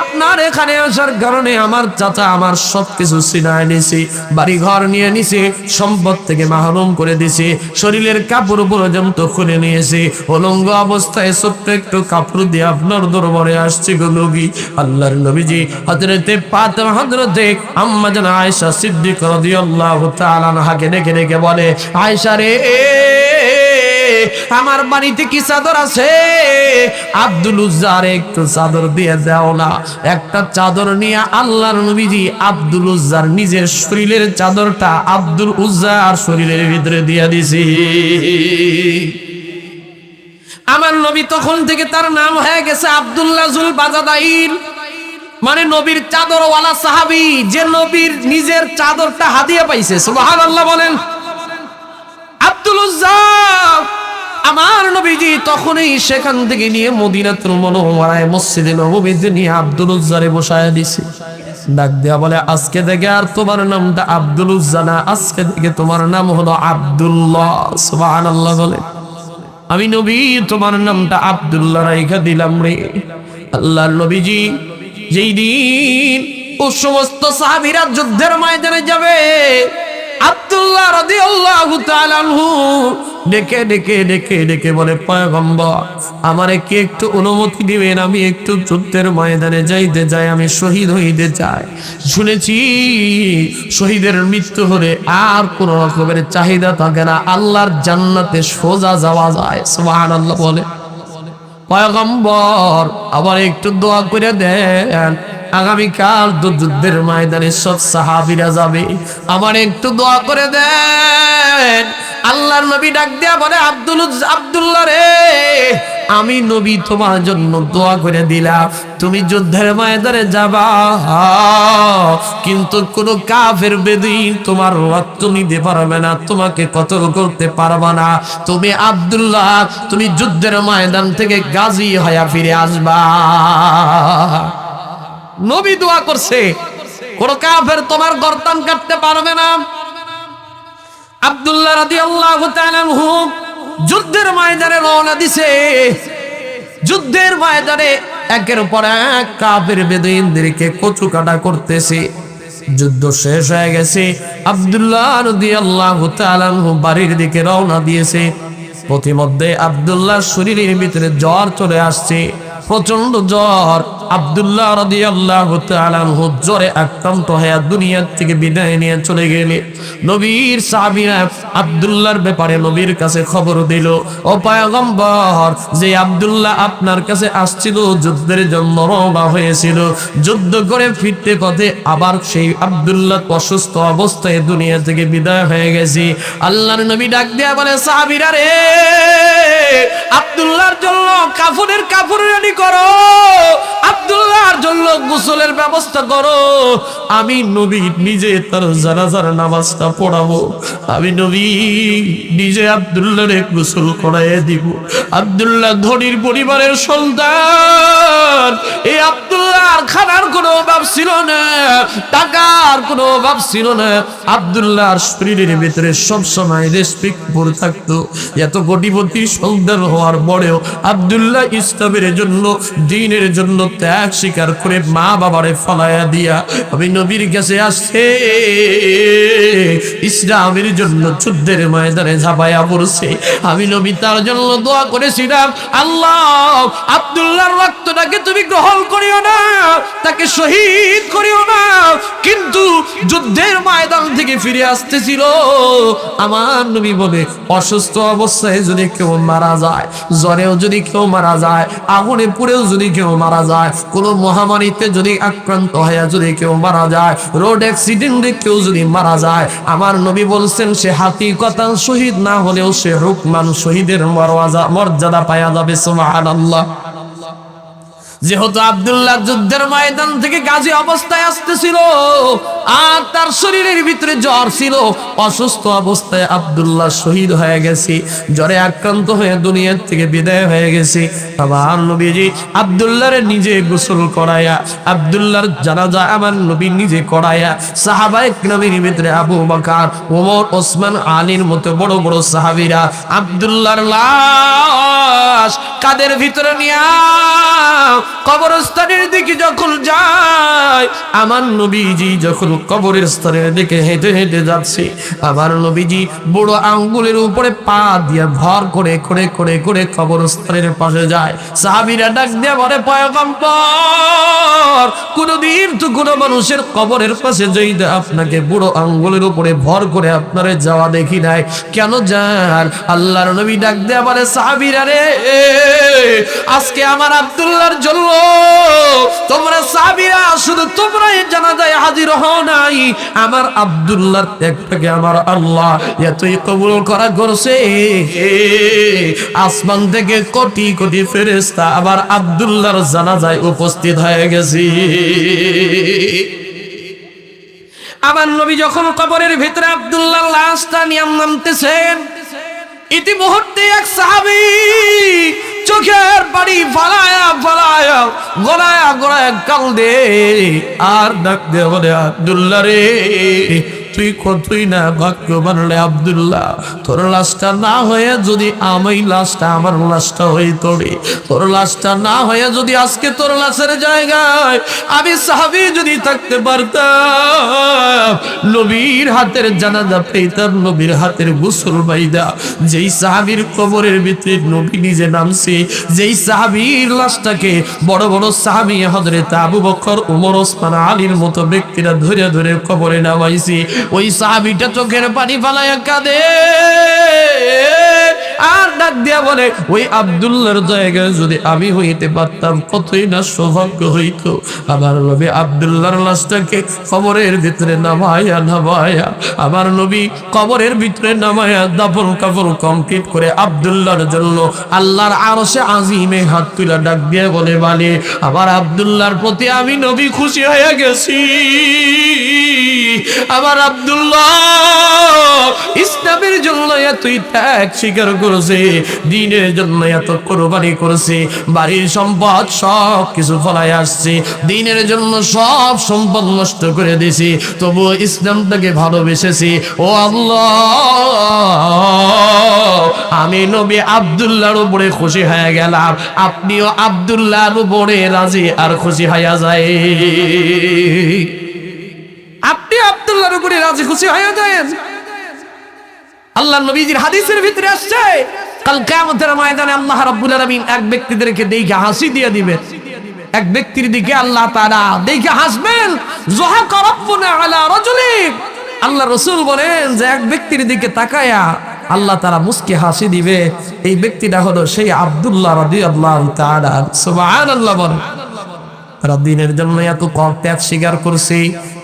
আপনার এখানে আসার কারণে আমার চাচা আমার সবকিছু ছিনায় নিছে, বাড়ি ঘর নিয়ে নিছে, সম্পদ থেকে মাহরুম করে দিছে, শরীরের কাপড় পর্যন্ত খুলে নিয়েছে। উলঙ্গ অবস্থায় ছোট্ট একটু কাপড় দিয়ে আপনার দরবারে আসছে গো নবী। আল্লাহর নবীজি হযরতে ফাতেমা, হযরতে আম্মা জান আয়েশা সিদ্দিকা রাদিয়াল্লাহু তাআলা আনহাকে ডেকে ডেকে বলে, আয়েশা রে, আমার বাড়িতে কি চাদর আছে? আব্দুল উজ্জার একটু চাদর দিয়ে দাও না। একটা চাদর নিয়ে আল্লাহর নবীজি আব্দুল উজ্জার নিজের শরীরের চাদরটা আব্দুল উজ্জার শরীরের ভিতরে দিয়ে দিছি। আমার নবী তখন থেকে তার নাম হয়ে গেছে আব্দুল্লাহ জুল বাজাদাইন, মানে নবীর চাদরওয়ালা সাহাবী, যে নবীর নিজের চাদরটা হাদিয়া পাইছে। সুবহানাল্লাহ বলেন। আব্দুল উজ্জা আমার নবীজি তখনই সেখান থেকে নিয়ে মদিনাতুল মুনাওয়ারায় মসজিদে নববীতে নিয়ে আব্দুল উজ্জারে বসায় দিছে। ডাক দেয়া বলে, আজকে থেকে আর তোমার নামটা আব্দুল উজ্জা না, আজকে থেকে তোমার নাম হলো আব্দুল্লাহ। সুবহানাল্লাহ বলে। আমি নবী তোমার নামটা আব্দুল্লাহ রাইখা দিলাম রে। আল্লাহর নবীজি যেই দিন ও সমস্ত সাহাবীরা যুদ্ধের ময়দানে যাবে, আব্দুল্লাহ রাদিয়াল্লাহু তাআলা আনহু ডেকে ডেকে ডেকে ডেকে বলে, পয়গম্বর, আমারে কি একটু অনুমতি দিবেন? আমি একটু যুদ্ধের ময়দানে যাইতে চাই, আমি শহীদ হইতে চাই। শুনেছি শহীদের মৃত্যু হলে আর কোন রকমের চাহিদা থাকে না, আল্লাহর জান্নাতে সোজা যাওয়া যায়। সুবহানাল্লাহ বলে। পয়গম্বর, আবার একটু দোয়া করে দেন, আগামীকাল যুদ্ধের ময়দানে সব সাহাবীরা যাবে, আমার একটু দোয়া করে দেন। আল্লাহর নবী ডাক দেয়া বলে, আব্দুল্লাহ রে, আমি নবী তোমার জন্য দোয়া করে দিলাম, তুমি যুদ্ধের ময়দানে যাবা, কিন্তু কোন কাফের বেদীন তোমার রক্ত নিতে পারবে না, তোমাকে কতল করতে পারবে না। তুমি আব্দুল্লাহ, তুমি যুদ্ধের ময়দান থেকে গাজী হয়ে ফিরে আসবা। নবী দোয়া করছে, কোন কাফের তোমার গর্দান কাটতে পারবে না। আব্দুল্লাহ রাদিয়াল্লাহু তাআলা আনহু যুদ্ধের ময়দানে রওনা দিছে। যুদ্ধের ময়দানে একের পর এক কাফের বেদুইনদেরকে কচু কাটা করতেছে। যুদ্ধ শেষ হয়ে গেছে, আব্দুল্লাহ রাদিয়াল্লাহু তাআলা আনহু বাড়ির দিকে রওনা দিয়েছে। প্রতিমধ্যে আব্দুল্লাহর শরীরের ভিতরে জ্বর চলে আসছে, প্রচন্ড জ্বর। আব্দুল্লাহ রাদিয়াল্লাহু তাআলা আনহু জ্বরে আক্রান্ত হয়ে দুনিয়া থেকে বিদায় নিয়ে চলে গেলে নবীর সাহাবীরা আব্দুল্লাহর ব্যাপারে নবীর কাছে খবর দিল, ও পয়গম্বর, যে আব্দুল্লাহ আপনার কাছে আসছিল, যুদ্ধের জন্য রওনা হয়েছিল, যুদ্ধ করে ফিরতে পথে আবার সেই আব্দুল্লাহ অসুস্থ অবস্থায় দুনিয়া থেকে বিদায় হয়ে গেছে। আল্লাহর নবী ডাক দেয়া বলে, সাহাবীরা রে, আব্দুল্লাহর জন্য কাফনের কাপড় রেডি করো, আব্দুল্লাহর জন্য গোসলের ব্যবস্থা করো, আমি নবী নিজে তার জানাজার নামাজটা পড়াবো, আমি নবী নিজে আব্দুল্লাহরে গোসল করাইয়ে দিব। আব্দুল্লাহ ধনীর পরিবারের সন্তান, এই আব্দুল্লাহর খানার কোনো অভাব ছিল না, টাকার কোনো অভাব ছিল না। আব্দুল্লাহর শরীরের ভিতরে সবসময় রেসপেক্ট পড়ে থাকতো। এত কোটিপতি সন্তান হওয়ার পরেও আব্দুল্লাহ ইসলামের জন্য, দ্বীনের জন্য ত্যাগ স্বীকার স্বীকার করে মা বাবারে ফলায়া দিয়া আমি নবীর কাছে আসছে, ইসলামের জন্য যুদ্ধের ময়দানে ঝাঁপায়া পড়ছে। আমি নবী তার জন্য দোয়া করেছিলাম, আল্লাহ আব্দুল্লাহর রক্তটাকে তুমি গ্রহণ করিও না, তাকে শহীদ করিও না। কিন্তু যুদ্ধের ময়দান থেকে ফিরে আসতেছিল, আমার নবী বলে অসুস্থ অবস্থায় যদি কেউ মারা যায়, জ্বরেও যদি কেউ মারা যায়, আগুনে পুড়েও যদি কেউ মারা যায়, কোনো মহামারীতে যদি আক্রান্ত হয়ে যদি কেউ মারা যায়, রোড অ্যাক্সিডেন্টে কেউ যদি মারা যায়, আমার নবী বলছেন সে হাকিকতান শহীদ না হলেও সে হুকমান শহীদের মর্যাদা পাওয়া যাবে। সুবহানাল্লাহ। যেহেতু আব্দুল্লাহ যুদ্ধের ময়দান থেকে গাজী অবস্থায় আসতেছিল আর তার শরীরের ভিতরে জ্বর ছিল, অসুস্থ অবস্থায় আব্দুল্লাহ শহীদ হয়ে গেছে, জ্বরে আক্রান্ত হয়ে দুনিয়া থেকে বিদায় হয়ে গেছে। আমার নবীজি আব্দুল্লাহর নিজে গোসল করায়া, আব্দুল্লাহর জানাজা আমার নবী নিজে করায়া, সাহাবায়ে কিরামের ভিতরে আবু বকর, ওমর, ওসমান, আলীর মতো বড় বড় সাহাবীরা আব্দুল্লাহর লাশ কাদের ভিতরে নিয়া কবরস্থানের দিকে যখন যায়, আমার নবীজি যখন কবরের স্থানের দিকে হেঁটে হেঁটে যাচ্ছে, আমার নবীজি বুড়ো আঙ্গুলের উপরে পা দিয়ে ভর করে করে করে করে কবরস্থানের পাশে যায়। সাহাবীরা ডাক দিয়ে বলে, পয়গম্বর, কোনদিন তো কোনো মানুষের কবরের পাশে যাইতে আপনাকে বুড়ো আঙ্গুলের উপরে ভর করে আপনারে যাওয়া দেখি নাই, কেন যান? আল্লাহর নবী ডাক দিয়ে বলে, সাহাবীরা রে, আজকে আমার আব্দুল্লাহর জন্য তোমরা সাহাবীরা শুধু তোমরাই জানাজায় হাজির হও নাই, আমার আব্দুল্লাহর ত্যাগটাকে আমার আল্লাহ এতই কবুল করা করছে, আসমান থেকে কোটি কোটি ফেরেশতা আমার আব্দুল্লাহর জানাজায় উপস্থিত হয়ে গেছে। আমার নবী যখন কবরের ভিতরে আব্দুল্লাহর লাশটা নিয়ে নামতেছেন, ইতিমধ্যে এক সাহাবী চোখের পানি ফালায়া ফালায়া গড়ায়া গড়ায়া কান্দে আর ডাক দিয়ে বলে, আব্দুল্লাহ রে, তুই কতই না ভাগ্যবান রে আব্দুল্লাহ, তোর লাশটা না হয়ে যদি আমি লাশটা আমার লাশটা হইতো রে, তোর লাশটা না হয়ে যদি আজকে তোর লাশের জায়গায় আমি সাহাবী যদি থাকতে পারতাম, নবীর হাতের জানাজা পেতাম, নবীর হাতের গোসল বাইদা, যেই সাহাবীর কবরের ভিতরে নবী নিজে নামছে, যেই সাহাবীর লাশটাকে বড় বড় সাহাবী হযরত আবু বকর, ওমর, ওসমান, আলীর মতো ব্যক্তিরা ধরে ধরে কবরে নামাইছে, ওই সাহাবীটা চোখের পানি ফালায়া কাঁদে আর ডাক দিয়া বলে, ওই আব্দুল্লাহর জায়গায় যদি আমি হইতে পারতাম কতই না সৌভাগ্য হইতো। আমার নবী আব্দুল্লাহর লাশটাকে কবরের ভিতরে নামায়া নামায়া, আমার নবী কবরের ভিতরে নামায়া দাফন কাফন কমপ্লিট করে আব্দুল্লাহর জন্য আল্লাহর আরশে আজিমে হাত তুলে ডাক দিয়ে বলে, মানে আমার আব্দুল্লাহর প্রতি আমি নবী খুশি হয়ে গেছি। আমার আব্দুল্লাহ ইসলামের জন্য এতই ত্যাগ স্বীকার করেছে, দ্বীনের জন্য এত কোরবানি করেছে, বাড়ির সম্পদ সব কিছু ফলাই আসছে, দ্বীনের জন্য সব সম্পদ নষ্ট করে দিয়েছি, তবুও ইসলামটাকে ভালোবেসেছি। ও আল্লাহ, আমি নবী আব্দুল্লাহর উপরে খুশি হয়ে গেলাম, আপনিও আব্দুল্লাহর উপরে রাজি আর খুশি হয়ে যায়। আপনি আব্দুল্লাহর উপরে রাজি খুশি হয়ে যান। আল্লাহ নবীজির হাদিসের ভিতরে আসছে, কাল কিয়ামতের ময়দানে আল্লাহ রাব্বুল আলামিন এক ব্যক্তিদেরকে দেখে হাসি দিয়ে দিবেন, এক ব্যক্তির দিকে আল্লাহ তাআলা দেখে হাসবেন, যাহাকা রাব্বুনা আলা রাজুলিন। আল্লাহ রাসূল বলেন যে এক ব্যক্তির দিকে তাকায়া আল্লাহ তাআলা মুস্কি হাসি দিবে, এই ব্যক্তিটা হলো সেই আব্দুল্লাহ রাদিয়াল্লাহু তাআলা। সুবহানাল্লাহ। বলেন, দিনের জন্য এত কম ত্যাগ স্বীকার করছি।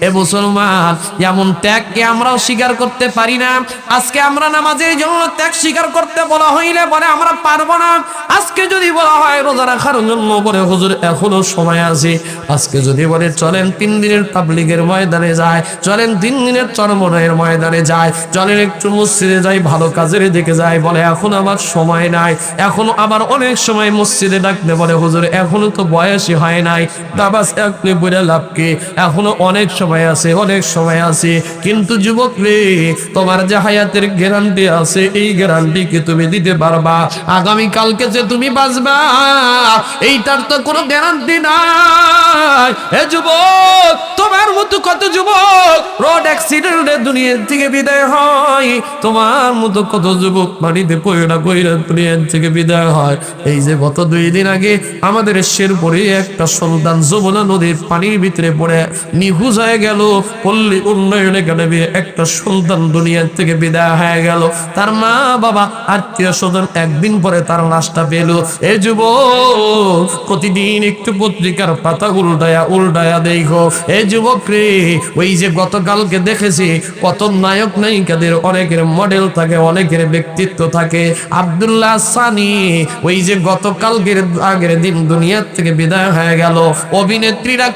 এ মুসলমান, এমন ত্যাগকে আমরাও স্বীকার করতে পারি না। আজকে আমরা নামাজের জন্য ত্যাগ স্বীকার করতে বলা হইলে বলে আমরা পারবো না। আজকে যদি বলা হয় রোজা রাখার জন্য বলে হুজুর এখনো সময় আছে। আজকে যদি বলে চলেন 3 দিনের তাবলীগের ময়দানে যায়, চলেন 3 দিনের চরমনের ময়দানে যায়, চলেন একটু মসজিদে যাই, ভালো কাজের দিকে যাই, বলে এখন আমার সময় নাই। এখনো আবার অনেক সময় মসজিদে ডাকলে বলে হুজুর এখনো তো বয়সই হয় নাই, দাবাস একলে বলে লাভ কি, এখনো অনেক সময় আছে, অনেক সময় আছে। কিন্তু যুবক রে, তোমার যে হায়াতের গ্যারান্টি আছে, এই গ্যারান্টি কি তুমি দিতে পারবা? আগামী কালকে যে তুমি বাঁচবা এইটার তো কোনো গ্যারান্টি নাই। এ যুবক, তোমার মতো কত যুবক রোড অ্যাক্সিডেন্টে দুনিয়া থেকে বিদায় হয়, তোমার মতো কত যুবক পানিতে পয়না কইরা দুনিয়া থেকে বিদায় হয়। এই যে গত 2 দিন আগে আমাদের শেরপুরে একটা সন্তান যমুনা নদীর পানির ভিতরে পড়ে নিখোঁজ হয়ে গেল। পল্লী উন্নয়ন একাডেমি একটা সন্তান দুনিয়া থেকে বিদায় হয়ে গেল। তার মা বাবা আত্মীয় স্বজন একদিন পরে তার লাশটা পেল। এ যুবক, প্রতিদিন একটু পত্রিকার পাতা উল্টায়া দেখো। এ যুবক রে, ওই যে গতকালকে দেখেছি কত নায়ক নায়িকাদের অনেকের মডেল থাকে, অনেকের ব্যক্তিত্ব থাকে। আব্দুল্লাহ সানি ওই যে গতকালকের আগের দিন দুনিয়ার থেকে বিদায় হয়ে গেল। অভিনেত্রীরা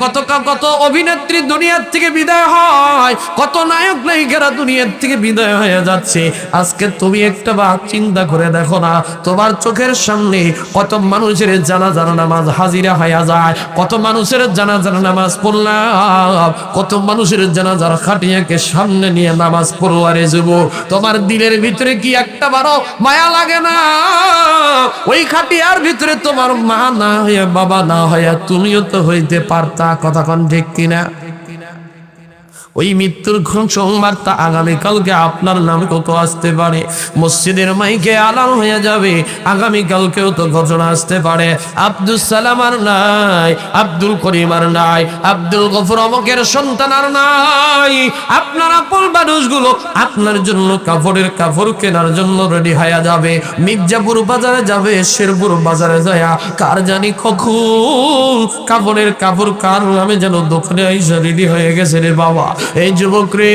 কত অভিনেত্রী দুনিয়ার থেকে বিদায় হয়, কত নায়ক নায়িকারা দুনিয়ার থেকে বিদায় হয়ে যাচ্ছে। আজকে তুমি একটা বার চিন্তা করে দেখো না, তোমার চোখের সামনে কত মানুষের জানাজার নামাজ হাজিরা হয়ে যায়, কত মানুষের জানাজার নামাজ পড়লাম, কত মানুষের জানাজার খাটিয়াকে সামনে নিয়ে নামাজ পড়োয়ারে যুবক, তোমার দিলের ভিতরে কি একটা বারো মায়া লাগে না? ওই খাটিয়ার ভিতরে তোমার মা না হইয়া বাবা না হইয়া তুমিও তো হইতে পারতা। কথা কোন ঠিক কিনা? ওই মৃত্যুর সংবাদটা আগামীকালকে আপনার নামে কত আসতে পারে, মসজিদের মাইকে আলান হয়ে যাবে। আগামীকালকেও তো ঘটনা আসতে পারে। আব্দুল সালাম আর নাই, আব্দুল করিম আর নাই, আব্দুল গফুর অমকের সন্তান আর নাই। আপনার আপন মানুষগুলো আপনার জন্য কাপড় কেনার জন্য রেডি হয়ে যাবে। মির্জাপুর বাজারে যাবে, শেরপুর বাজারে যায় কার জানি কখন কাপড় কার নামে যেন দোকানে আইসা রেডি হয়ে গেছে রে বাবা। এই যুবক রে,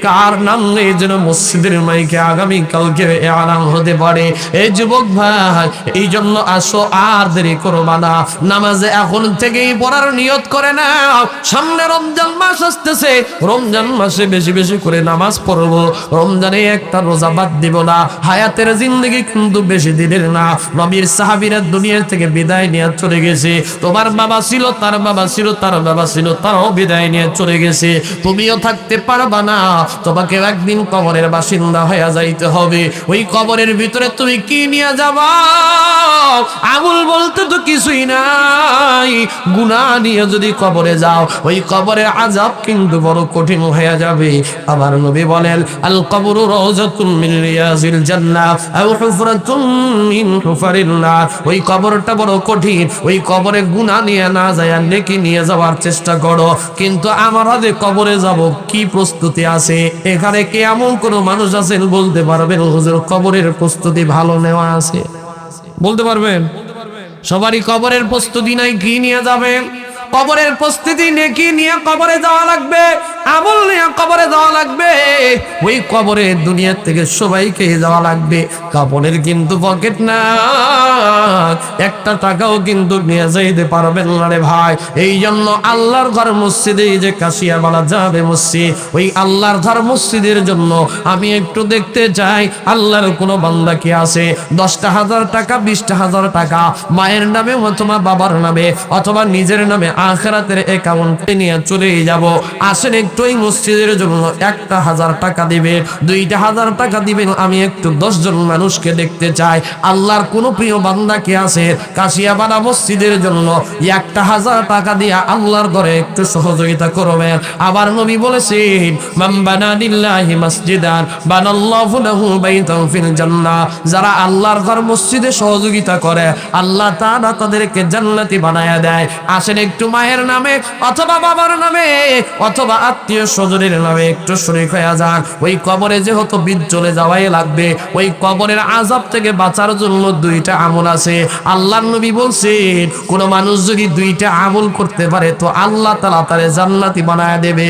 কার নাম নেই যেন মসজিদের মাইকে আগামী কালকে আরাম হতে পারে। এই যুবক ভাই, এই জন্য আসো, আর দেরি করবা না, নামাজে এখন থেকেই পড়ার নিয়ত করে না। সামনে রমজান মাস আসতেছে, রমজান মাসে বেশি বেশি করে নামাজ পড়বো। রমজানে একটা রোজা বাদ দিব না। হায়াতের জিন্দগি কিন্তু বেশি দিনের না। নবীর সাহাবীরা দুনিয়া থেকে বিদায় নিয়ে চলে গেছে। তোমার বাবা ছিল, তার বাবা ছিল, তার বাবা ছিল, তারও বিদায় নিয়ে চলে গেছে। তুমিও থাকতে পারবা না, তোমাকে একদিন কবরের বাসিন্দা হয়ে যাইতে হবে। ওই কবরের ভিতরে তুমি কি নিয়ে যাবা? আমল বলতে তো কিছুই নাই। গুনাহ নিয়ে যদি কবরে যাও, ওই কবরের আযাব কিন্তু বড় কঠিন হয়ে যাবে। আবার নবী বলেন, আল কবরু রাউযাতুম মিন রিয়াজিল জান্নাহ আও হুফরাতুম মিন হুফারিন নার। ওই কবরটা বড় কঠিন। ওই কবরে গুনাহ নিয়ে না যায়, নেকি নিয়ে যাওয়ার চেষ্টা করো। কিন্তু আমার হাতে কবরে যাব কি প্রস্তুতি আছে? এখানে কি এমন কোনো মানুষ আছেন বলতে পারবেন হুজুর কবরের প্রস্তুতি ভালো নেওয়া আছে? বলতে পারবেন? সবারই কবরের প্রস্তুতি নাই। কি নিয়ে যাবেন? কবরের প্রস্তুতি নেকি নিয়ে কবরে যাওয়া লাগবে, আমল নিয়ে কবরে যাওয়া লাগবে। ওই কবরে দুনিয়া থেকে সবাইকে যাওয়া লাগবে। কাপড়ের কিন্তু পকেট না, একটা টাকাও কিন্তু নিয়ে যাইতে পারবেন না রে ভাই। এই জন্য আল্লাহর ঘর মসজিদে, যে কাশিয়াবালা যাবে মসজিদ, ওই আল্লাহর ঘর মসজিদের জন্য আমি একটু দেখতে চাই আল্লাহর কোনো বান্দা কি আছে 10,000 টাকা 20,000 টাকা মায়ের নামে অথবা বাবার নামে অথবা নিজের নামে আখিরাতের অ্যাকাউন্টে নিয়ে চলে যাব। আসেন একটু এই মসজিদের জন্য 1,000 টাকা দিবেন, 2,000 টাকা দিবেন। আমি একটু 10 জন মানুষকে দেখতে চাই আল্লাহর কোন প্রিয় বান্দা কি আছে কাশিয়াবালা মসজিদের জন্য 1,000 টাকা দিয়ে আল্লাহর ঘরে একটু সহযোগিতা করবেন। আবার নবী বলেছেন, মান বানা লিল্লাহি মাসজিদান বানাল্লাহু লাহু বাইতান ফিল জান্নাহ। যারা আল্লাহর ঘর মসজিদে সহযোগিতা করে, আল্লাহ তাআলা তাদেরকে জান্নাতি বানায়া দেয়। আসেন একটু মায়ের নামে অথবা বাবার নামে অথবা আত্মীয় স্বজনের নামে একটু শরীক হয়ে যান। ওই কবরে যেহেতু বিদ চলে যাওয়াই লাগবে, ওই কবরের আযাব থেকে বাঁচার জন্য 2টা আমল আছে। আল্লাহর নবী বলছেন, কোন মানুষ যদি 2টা আমল করতে পারে তো আল্লাহ তাআলা তারে জান্নাতি বানায়া দেবে।